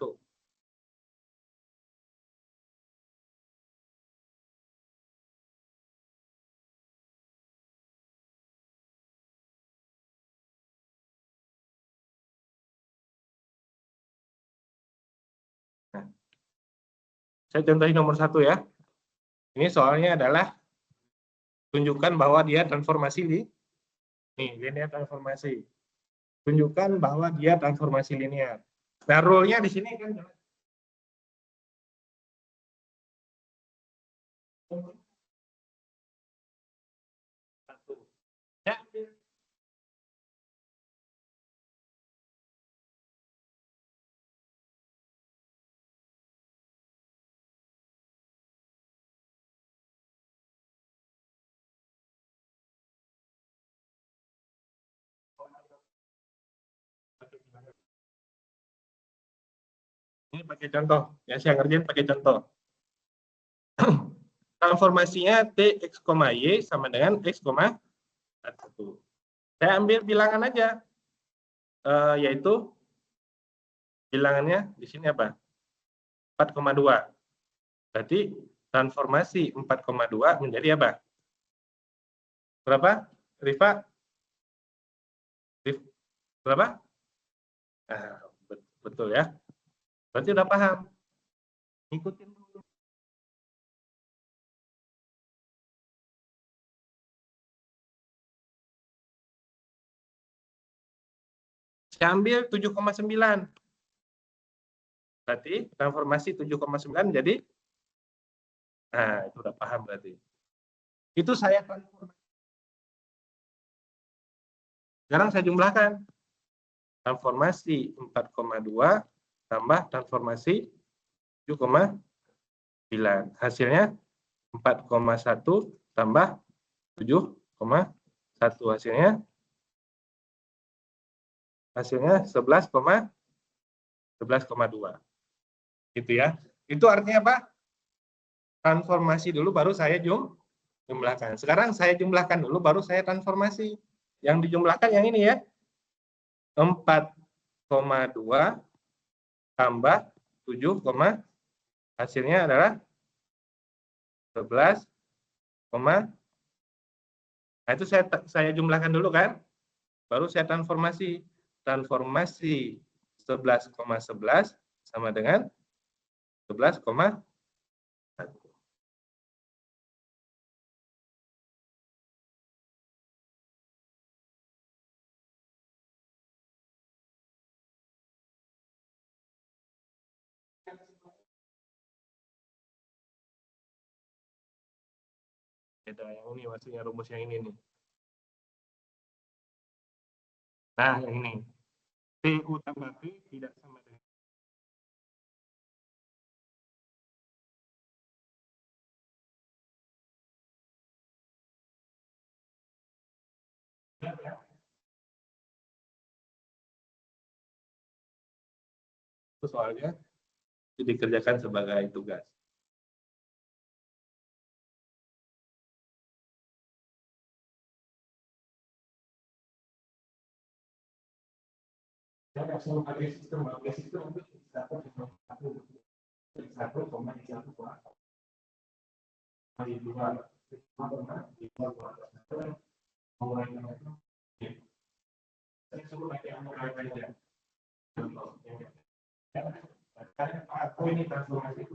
Nah, saya contohin nomor 1 ya. Ini soalnya adalah tunjukkan bahwa dia transformasi di linear transformasi. Tunjukkan bahwa dia transformasi linear. Nah, rule-nya di sini kan satu. Ya. Ini pakai contoh. Ya, saya ngerjain pakai contoh. Transformasinya T, X, Y sama dengan X, 1. Saya ambil bilangan aja. Yaitu bilangannya di sini apa? 4,2. Berarti transformasi 4,2 menjadi apa? Berapa? Rifa? Berapa? Nah, betul ya. Berarti udah paham. Ikutin dulu. Saya ambil 7,9. Berarti transformasi 7,9 jadi, nah itu udah paham berarti. Itu saya transformasi. Sekarang saya jumlahkan. Transformasi 4,2 tambah transformasi 7,9. Hasilnya 4,1 tambah 7,1. Hasilnya 11,2. Gitu ya. Itu artinya apa? Transformasi dulu baru saya jumlahkan. Sekarang saya jumlahkan dulu baru saya transformasi. Yang dijumlahkan yang ini ya. 4,2 tambah 7, hasilnya adalah 11, nah itu saya jumlahkan dulu kan. Baru saya transformasi. Transformasi 11,11 sama dengan 11,1. Beda yang ini, maksudnya rumus yang ini nih. Nah, yang ini. PU tambah P tidak sama dengan itu soalnya dikerjakan sebagai tugas. Aku ini transformasi